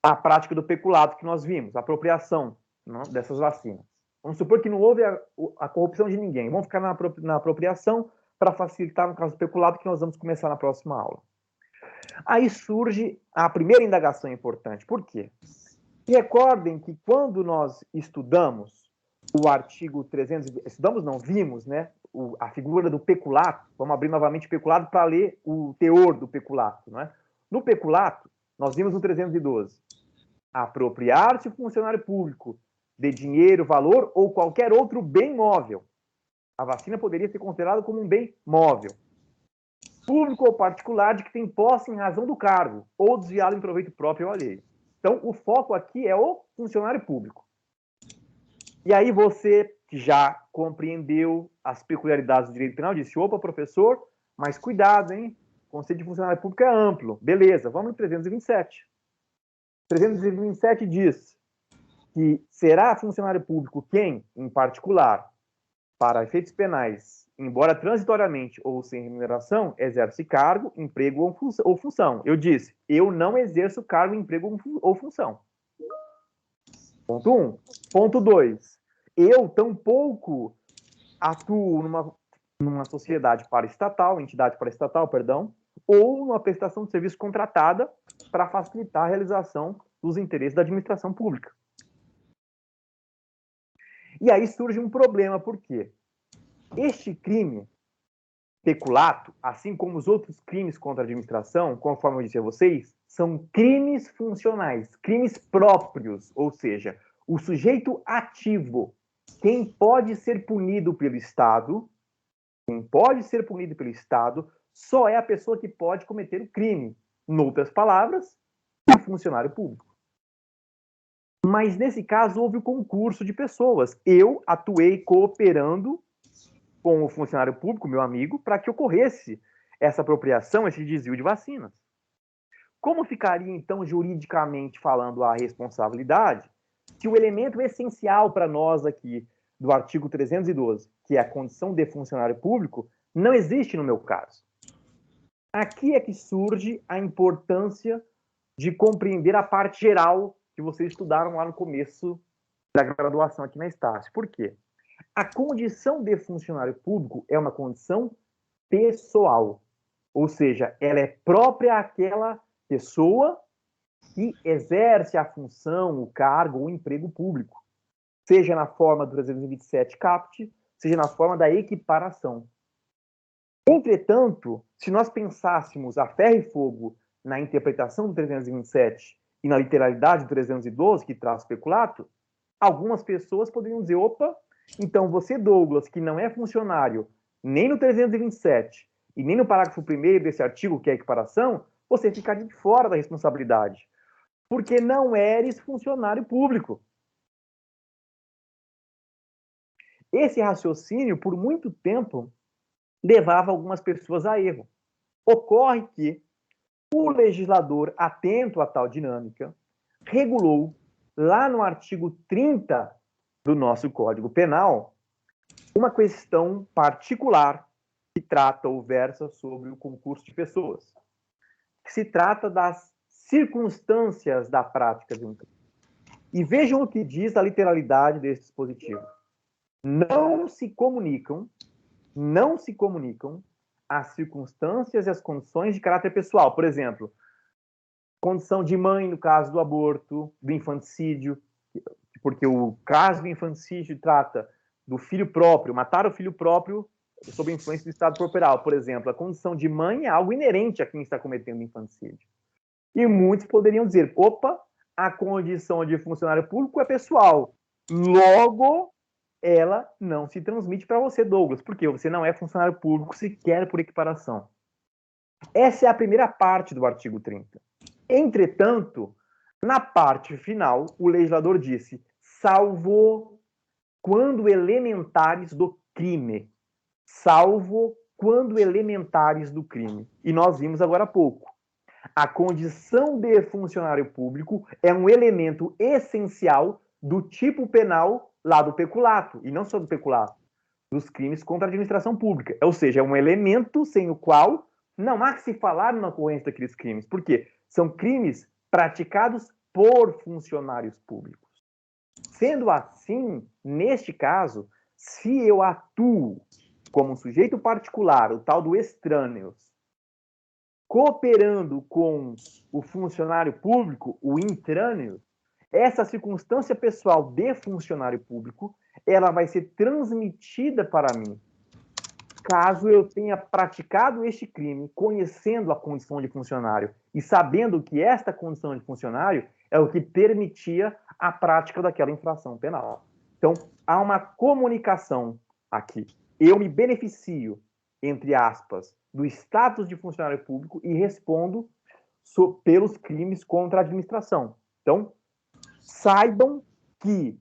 a prática do peculato que nós vimos, a apropriação, né, dessas vacinas. Vamos supor que não houve a corrupção de ninguém. Vamos ficar na apropriação para facilitar no caso do peculato que nós vamos começar na próxima aula. Aí surge a primeira indagação importante. Por quê? Recordem que quando nós estudamos o artigo 300, estudamos não, vimos, né, a figura do peculato, vamos abrir novamente o peculato para ler o teor do peculato, não é? No peculato, nós vimos no 312, apropriar-se o funcionário público de dinheiro, valor ou qualquer outro bem móvel. A vacina poderia ser considerada como um bem móvel, público ou particular de que tem posse em razão do cargo ou desviado em proveito próprio ou alheio. Então, o foco aqui é o funcionário público. E aí você que já compreendeu as peculiaridades do direito penal disse, opa, professor, mas cuidado, hein? O conceito de funcionário público é amplo. Beleza, vamos no 327. 327 diz que será funcionário público quem, em particular, para efeitos penais, embora transitoriamente ou sem remuneração, exerce cargo, emprego ou função. Eu disse, eu não exerço cargo, emprego ou função. Ponto 1. Ponto 2. Eu tampouco atuo numa sociedade paraestatal, entidade paraestatal, perdão, ou numa prestação de serviço contratada para facilitar a realização dos interesses da administração pública. E aí surge um problema, por quê? Este crime, peculato, assim como os outros crimes contra a administração, conforme eu disse a vocês, são crimes funcionais, crimes próprios, ou seja, o sujeito ativo, quem pode ser punido pelo Estado, só é a pessoa que pode cometer o crime. Em outras palavras, do funcionário público. Mas, nesse caso, houve o concurso de pessoas. Eu atuei cooperando com o funcionário público, meu amigo, para que ocorresse essa apropriação, esse desvio de vacinas. Como ficaria, então, juridicamente falando, a responsabilidade se o elemento essencial para nós aqui do artigo 312, que é a condição de funcionário público, não existe no meu caso? Aqui é que surge a importância de compreender a parte geral que vocês estudaram lá no começo da graduação aqui na Estácio. Por quê? A condição de funcionário público é uma condição pessoal, ou seja, ela é própria àquela pessoa que exerce a função, o cargo ou o emprego público, seja na forma do 327 caput, seja na forma da equiparação. Entretanto, se nós pensássemos a ferro e fogo na interpretação do 327 e na literalidade do 312, que traz peculato, algumas pessoas poderiam dizer, opa, então você, Douglas, que não é funcionário nem no 327 e nem no parágrafo 1º desse artigo, que é a equiparação, você ficaria de fora da responsabilidade, porque não eres funcionário público. Esse raciocínio, por muito tempo, levava algumas pessoas a erro. Ocorre que o legislador, atento a tal dinâmica, regulou, lá no artigo 30 do nosso Código Penal, uma questão particular que trata ou versa sobre o concurso de pessoas, que se trata das circunstâncias da prática de um crime. E vejam o que diz a literalidade desse dispositivo. Não se comunicam as circunstâncias e as condições de caráter pessoal. Por exemplo, condição de mãe no caso do aborto, do infanticídio, porque o caso do infanticídio trata do filho próprio, matar o filho próprio sob a influência do estado corporal. Por exemplo, a condição de mãe é algo inerente a quem está cometendo infanticídio. E muitos poderiam dizer, opa, a condição de funcionário público é pessoal. Logo, ela não se transmite para você, Douglas, porque você não é funcionário público sequer por equiparação. Essa é a primeira parte do artigo 30. Entretanto, na parte final, o legislador disse, salvo quando elementares do crime. Salvo quando elementares do crime. E nós vimos agora há pouco. A condição de funcionário público é um elemento essencial do tipo penal lá do peculato, e não só do peculato, dos crimes contra a administração pública. Ou seja, é um elemento sem o qual não há que se falar na ocorrência daqueles crimes. Por quê? São crimes praticados por funcionários públicos. Sendo assim, neste caso, se eu atuo como um sujeito particular, o tal do extrâneos, cooperando com o funcionário público, o intrâneo, essa circunstância pessoal de funcionário público, ela vai ser transmitida para mim, caso eu tenha praticado este crime, conhecendo a condição de funcionário e sabendo que esta condição de funcionário é o que permitia a prática daquela infração penal. Então, há uma comunicação aqui. Eu me beneficio, entre aspas, do status de funcionário público e respondo pelos crimes contra a administração. Então, saibam que,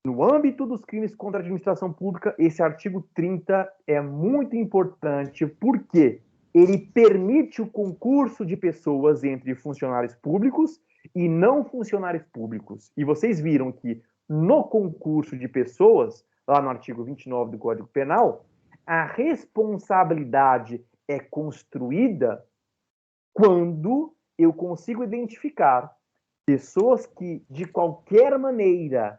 no âmbito dos crimes contra a administração pública, esse artigo 30 é muito importante porque ele permite o concurso de pessoas entre funcionários públicos e não funcionários públicos. E vocês viram que, no concurso de pessoas, lá no artigo 29 do Código Penal, a responsabilidade é construída quando eu consigo identificar pessoas que, de qualquer maneira,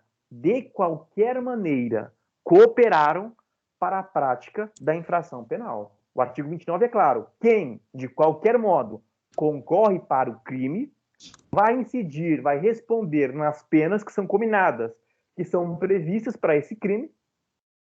cooperaram para a prática da infração penal. O artigo 29 é claro. Quem, de qualquer modo, concorre para o crime, vai incidir, vai responder nas penas que são cominadas, que são previstas para esse crime,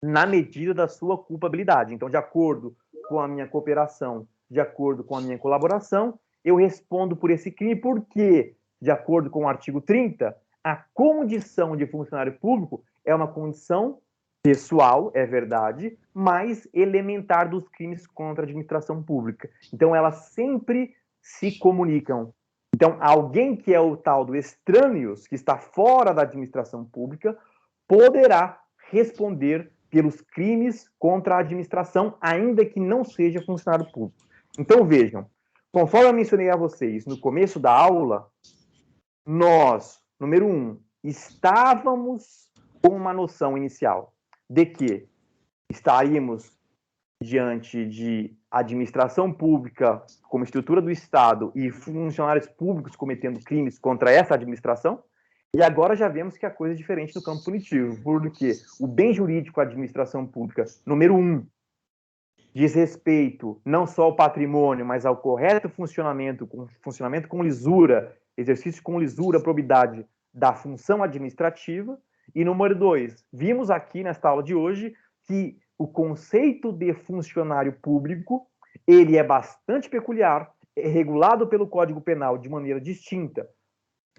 na medida da sua culpabilidade. Então, de acordo com a minha cooperação, de acordo com a minha colaboração, eu respondo por esse crime porque, de acordo com o artigo 30, a condição de funcionário público é uma condição pessoal, é verdade, mas elementar dos crimes contra a administração pública. Então, elas sempre se comunicam Então, alguém que é o tal do extrâneos, que está fora da administração pública, poderá responder pelos crimes contra a administração, ainda que não seja funcionário público. Então, vejam, conforme eu mencionei a vocês no começo da aula, nós, número 1, estávamos com uma noção inicial de que estaríamos diante de administração pública como estrutura do Estado e funcionários públicos cometendo crimes contra essa administração, e agora já vemos que a coisa é diferente no campo punitivo, porque o bem jurídico à administração pública, número 1, diz respeito não só ao patrimônio, mas ao correto funcionamento com lisura, exercício com lisura, probidade da função administrativa, e número 2, vimos aqui nesta aula de hoje que o conceito de funcionário público, ele é bastante peculiar, é regulado pelo Código Penal de maneira distinta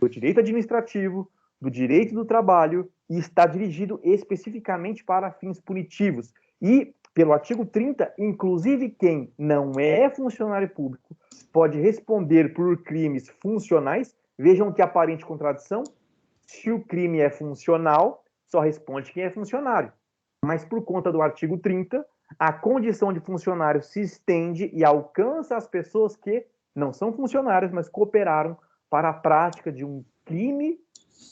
do direito administrativo, do direito do trabalho, e está dirigido especificamente para fins punitivos. E, pelo artigo 30, inclusive quem não é funcionário público pode responder por crimes funcionais. Vejam que aparente contradição. Se o crime é funcional, só responde quem é funcionário. Mas, por conta do artigo 30, a condição de funcionário se estende e alcança as pessoas que não são funcionários, mas cooperaram para a prática de um crime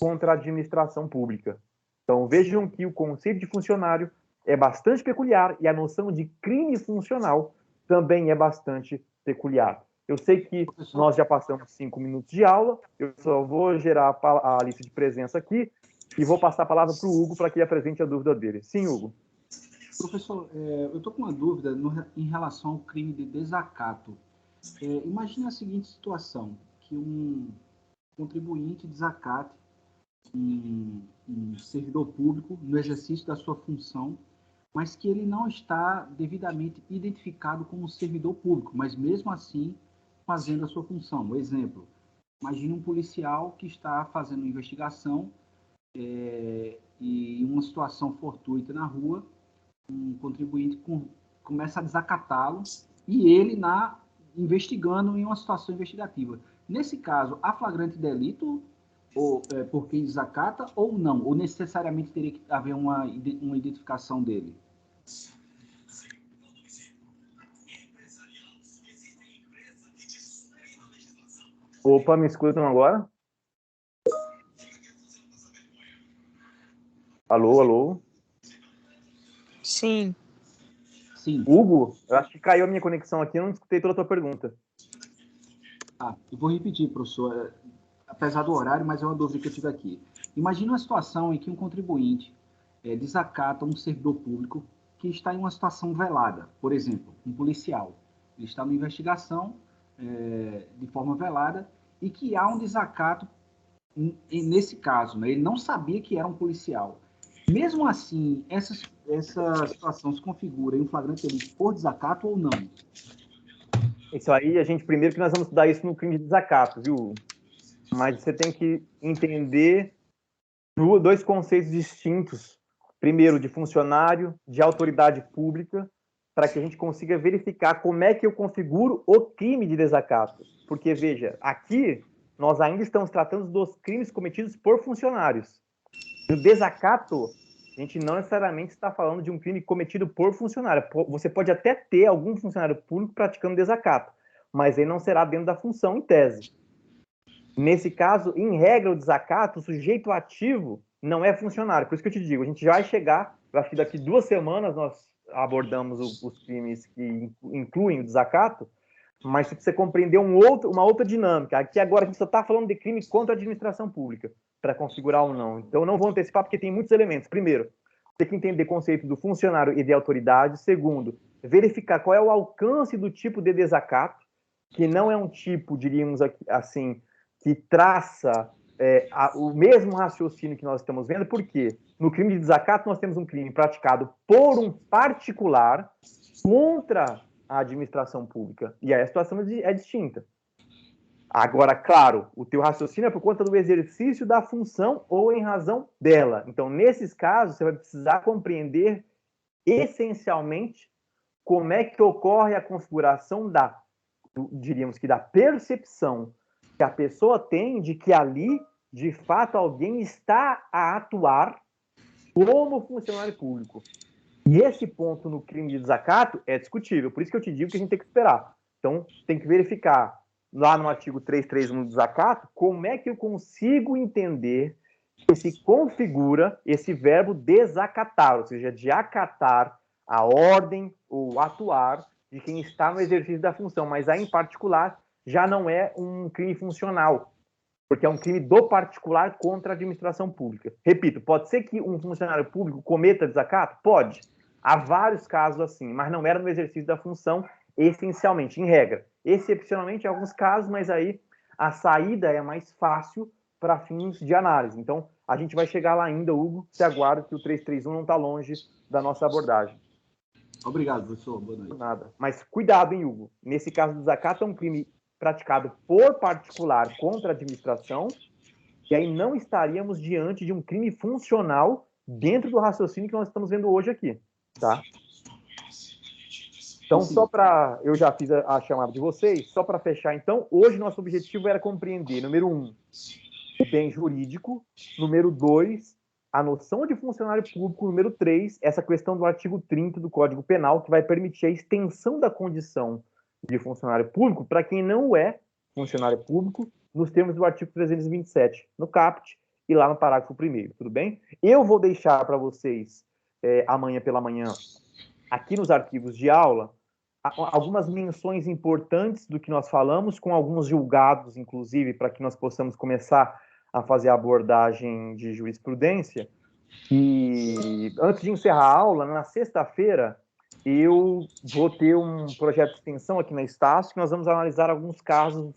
contra a administração pública. Então, vejam que o conceito de funcionário é bastante peculiar e a noção de crime funcional também é bastante peculiar. Eu sei que nós já passamos 5 minutos de aula, eu só vou gerar a lista de presença aqui e vou passar a palavra para o Hugo para que ele apresente a dúvida dele. Sim, Hugo. Professor, eu estou com uma dúvida em relação ao crime de desacato. Imagine a seguinte situação, que um contribuinte desacate um servidor público no exercício da sua função, mas que ele não está devidamente identificado como servidor público, mas mesmo assim fazendo a sua função. Exemplo, imagine um policial que está fazendo uma investigação e em uma situação fortuita na rua, um contribuinte começa a desacatá-lo e ele investigando em uma situação investigativa. Nesse caso, há flagrante delito por quem desacata ou não? Ou necessariamente teria que haver uma identificação dele? Opa, me escutam agora? Alô, alô? Sim. Sim. Hugo, eu acho que caiu a minha conexão aqui, eu não escutei toda a tua pergunta. Eu vou repetir, professor, apesar do horário, mas é uma dúvida que eu tive aqui. Imagina uma situação em que um contribuinte desacata um servidor público que está em uma situação velada. Por exemplo, um policial. Ele está numa investigação de forma velada e que há um desacato nesse caso, né? Ele não sabia que era um policial. Mesmo assim, essa situação se configura em um flagrante delito por desacato ou não? Isso aí, primeiro que nós vamos estudar isso no crime de desacato, viu? Mas você tem que entender dois conceitos distintos. Primeiro, de funcionário, de autoridade pública, para que a gente consiga verificar como é que eu configuro o crime de desacato. Porque, veja, aqui nós ainda estamos tratando dos crimes cometidos por funcionários. No desacato, a gente não necessariamente está falando de um crime cometido por funcionário. Você pode até ter algum funcionário público praticando desacato, mas ele não será dentro da função em tese. Nesse caso, em regra, o desacato, o sujeito ativo não é funcionário. Por isso que eu te digo, a gente vai chegar, eu acho que daqui 2 semanas nós abordamos os crimes que incluem o desacato, mas você precisa compreender uma outra dinâmica. Aqui agora a gente só está falando de crime contra a administração pública, para configurar ou não. Então não vou antecipar porque tem muitos elementos. Primeiro, tem que entender o conceito do funcionário e de autoridade. Segundo, verificar qual é o alcance do tipo de desacato, que não é um tipo, diríamos assim, que traça o mesmo raciocínio que nós estamos vendo. Por quê? No crime de desacato nós temos um crime praticado por um particular contra a administração pública. E aí a situação é distinta. Agora, claro, o teu raciocínio é por conta do exercício da função ou em razão dela. Então, nesses casos, você vai precisar compreender essencialmente como é que ocorre a configuração diríamos que da percepção que a pessoa tem de que ali, de fato, alguém está a atuar como funcionário público. E esse ponto no crime de desacato é discutível. Por isso que eu te digo que a gente tem que esperar. Então, tem que verificar lá no artigo 331 do desacato como é que eu consigo entender que se configura esse verbo desacatar, ou seja, de acatar a ordem ou atuar de quem está no exercício da função. Mas aí, em particular, já não é um crime funcional, porque é um crime do particular contra a administração pública. Repito, pode ser que um funcionário público cometa desacato? Pode. Há vários casos assim, mas não era no exercício da função, essencialmente, em regra. Excepcionalmente, em alguns casos, mas aí a saída é mais fácil para fins de análise. Então, a gente vai chegar lá ainda, Hugo. Se aguarda que o 331 não está longe da nossa abordagem. Obrigado, professor. Boa noite. Nada. Mas cuidado, hein, Hugo. Nesse caso do desacato, é um crime praticado por particular contra a administração, e aí não estaríamos diante de um crime funcional dentro do raciocínio que nós estamos vendo hoje aqui, tá? Então, só para... Eu já fiz a chamada de vocês, só para fechar, então, hoje nosso objetivo era compreender, número 1, o bem jurídico, número 2, a noção de funcionário público, número 3, essa questão do artigo 30 do Código Penal, que vai permitir a extensão da condição de funcionário público para quem não é funcionário público, nos termos do artigo 327, no caput, e lá no parágrafo 1º, tudo bem? Eu vou deixar para vocês, amanhã pela manhã, aqui nos arquivos de aula, algumas menções importantes do que nós falamos, com alguns julgados, inclusive, para que nós possamos começar a fazer a abordagem de jurisprudência. E antes de encerrar a aula, na sexta-feira, eu vou ter um projeto de extensão aqui na Estácio, que nós vamos analisar alguns casos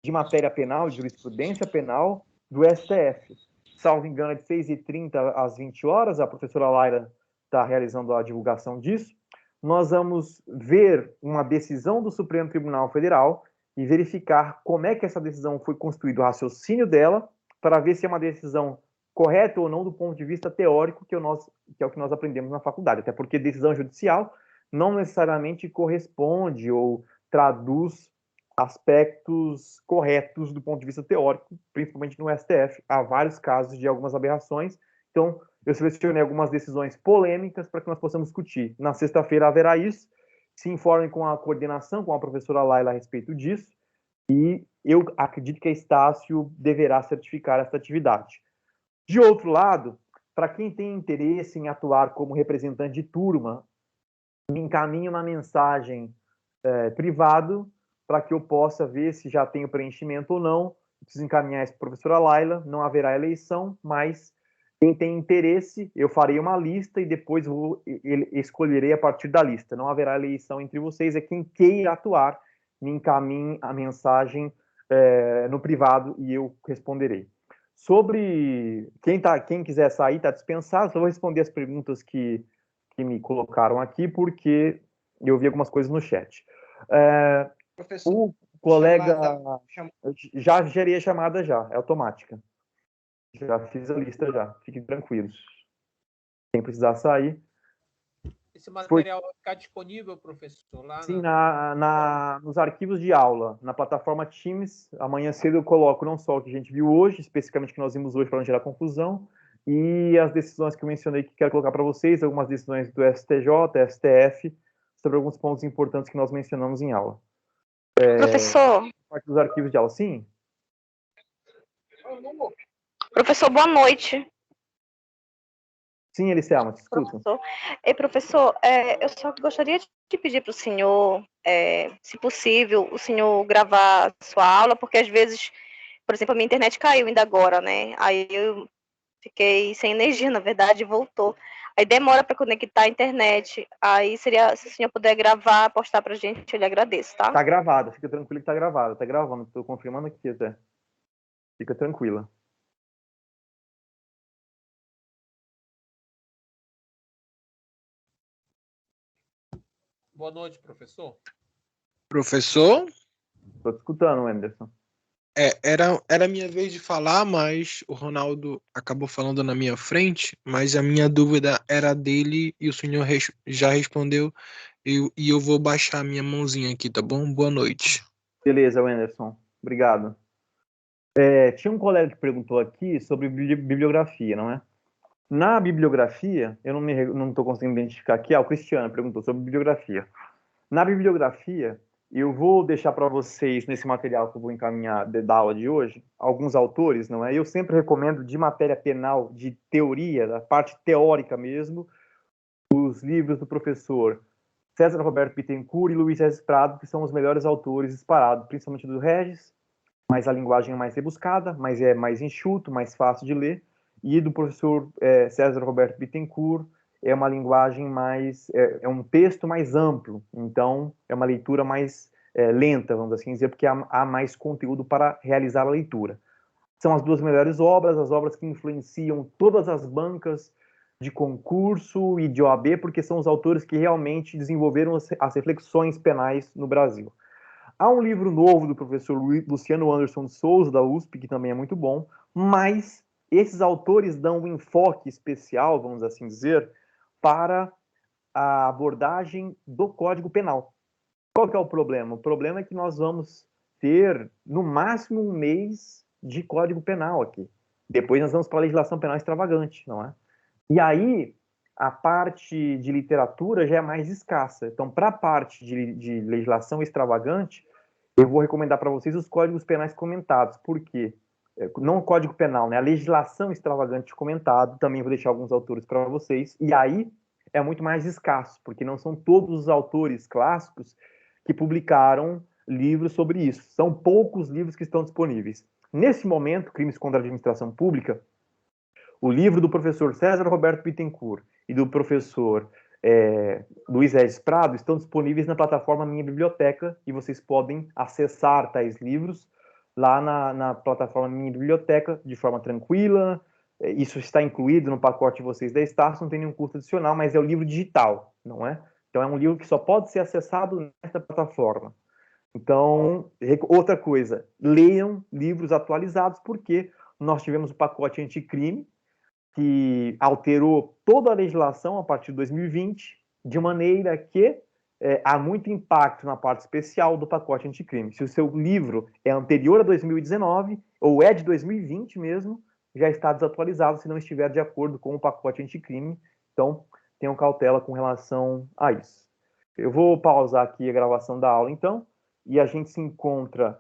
de matéria penal, de jurisprudência penal, do STF. Salvo engano, é de 6h30 às 20 horas, a professora Laira está realizando a divulgação disso. Nós vamos ver uma decisão do Supremo Tribunal Federal e verificar como é que essa decisão foi construído, o raciocínio dela, para ver se é uma decisão correta ou não do ponto de vista teórico, que é o que nós aprendemos na faculdade. Até porque decisão judicial não necessariamente corresponde ou traduz aspectos corretos do ponto de vista teórico, principalmente no STF. Há vários casos de algumas aberrações. Então, eu selecionei algumas decisões polêmicas para que nós possamos discutir. Na sexta-feira haverá isso. Se informem com a coordenação, com a professora Laila a respeito disso. E eu acredito que a Estácio deverá certificar essa atividade. De outro lado, para quem tem interesse em atuar como representante de turma, me encaminhe uma mensagem privado para que eu possa ver se já tenho preenchimento ou não. Preciso encaminhar isso para a professora Laila. Não haverá eleição, mas quem tem interesse, eu farei uma lista e depois escolherei a partir da lista. Não haverá eleição entre vocês, é quem queira atuar, me encaminhe a mensagem no privado e eu responderei. Sobre quem quiser sair, está dispensado, só vou responder as perguntas que me colocaram aqui, porque eu vi algumas coisas no chat. Professor, O colega... Já gerei a chamada, é automática. Já fiz a lista, já. Fiquem tranquilos. Quem precisar sair... Esse material vai ficar disponível, professor? Lá sim, nos arquivos de aula, na plataforma Teams. Amanhã cedo eu coloco não só o que a gente viu hoje, especificamente o que nós vimos hoje para não gerar confusão, e as decisões que eu mencionei que quero colocar para vocês, algumas decisões do STJ, STF, sobre alguns pontos importantes que nós mencionamos em aula. Professor. Parte dos arquivos de aula, sim? Professor, boa noite. Sim, Eliselma, te escuto. Professor, eu só gostaria de pedir para o senhor, se possível, o senhor gravar sua aula, porque às vezes, por exemplo, a minha internet caiu ainda agora, né? Aí eu fiquei sem energia, na verdade, e voltou. Aí demora para conectar a internet. Aí seria, se o senhor puder gravar, postar para a gente, eu lhe agradeço, tá? Tá gravado, fica tranquilo que tá gravado. Tá gravando, estou confirmando aqui até. Fica tranquila. Boa noite, professor. Professor? Estou te escutando, Anderson. Era a minha vez de falar, mas o Ronaldo acabou falando na minha frente, mas a minha dúvida era dele e o senhor já respondeu, e eu vou baixar a minha mãozinha aqui, tá bom? Boa noite. Beleza, Anderson. Obrigado. Tinha um colega que perguntou aqui sobre bibliografia, não é? Na bibliografia, eu não estou conseguindo identificar aqui, o Cristiano perguntou sobre bibliografia. Na bibliografia, eu vou deixar para vocês, nesse material que eu vou encaminhar da aula de hoje, alguns autores, não é? Eu sempre recomendo de matéria penal, de teoria, da parte teórica mesmo, os livros do professor César Roberto Bittencourt e Luiz Regis Prado, que são os melhores autores disparados, principalmente do Regis, mas a linguagem é mais rebuscada, mas é mais enxuto, mais fácil de ler, e do professor César Roberto Bittencourt é uma linguagem mais, é um texto mais amplo, então é uma leitura mais lenta, vamos assim dizer, porque há mais conteúdo para realizar a leitura. São as duas melhores obras, as obras que influenciam todas as bancas de concurso e de OAB, porque são os autores que realmente desenvolveram as reflexões penais no Brasil. Há um livro novo do professor Luciano Anderson de Souza, da USP, que também é muito bom, mas esses autores dão um enfoque especial, vamos assim dizer, para a abordagem do Código Penal. Qual que é o problema? O problema é que nós vamos ter, no máximo, um mês de Código Penal aqui. Depois nós vamos para a legislação penal extravagante, não é? E aí, a parte de literatura já é mais escassa. Então, para a parte de legislação extravagante, eu vou recomendar para vocês os códigos penais comentados. Por quê? Não o Código Penal, né? A legislação extravagante comentado, também vou deixar alguns autores para vocês. E aí é muito mais escasso, porque não são todos os autores clássicos que publicaram livros sobre isso. São poucos livros que estão disponíveis. Nesse momento, Crimes contra a Administração Pública, o livro do professor César Roberto Bittencourt e do professor Luiz Regis Prado estão disponíveis na plataforma Minha Biblioteca e vocês podem acessar tais livros lá na plataforma Minha Biblioteca de forma tranquila. Isso está incluído no pacote de vocês da Estácio, não tem nenhum custo adicional, mas é o livro digital, não é? Então é um livro que só pode ser acessado nesta plataforma. Então, outra coisa, leiam livros atualizados, porque nós tivemos o pacote anticrime, que alterou toda a legislação a partir de 2020, de maneira que há muito impacto na parte especial do pacote anticrime. Se o seu livro é anterior a 2019, ou é de 2020 mesmo, já está desatualizado se não estiver de acordo com o pacote anticrime. Então, tenham cautela com relação a isso. Eu vou pausar aqui a gravação da aula, então, e a gente se encontra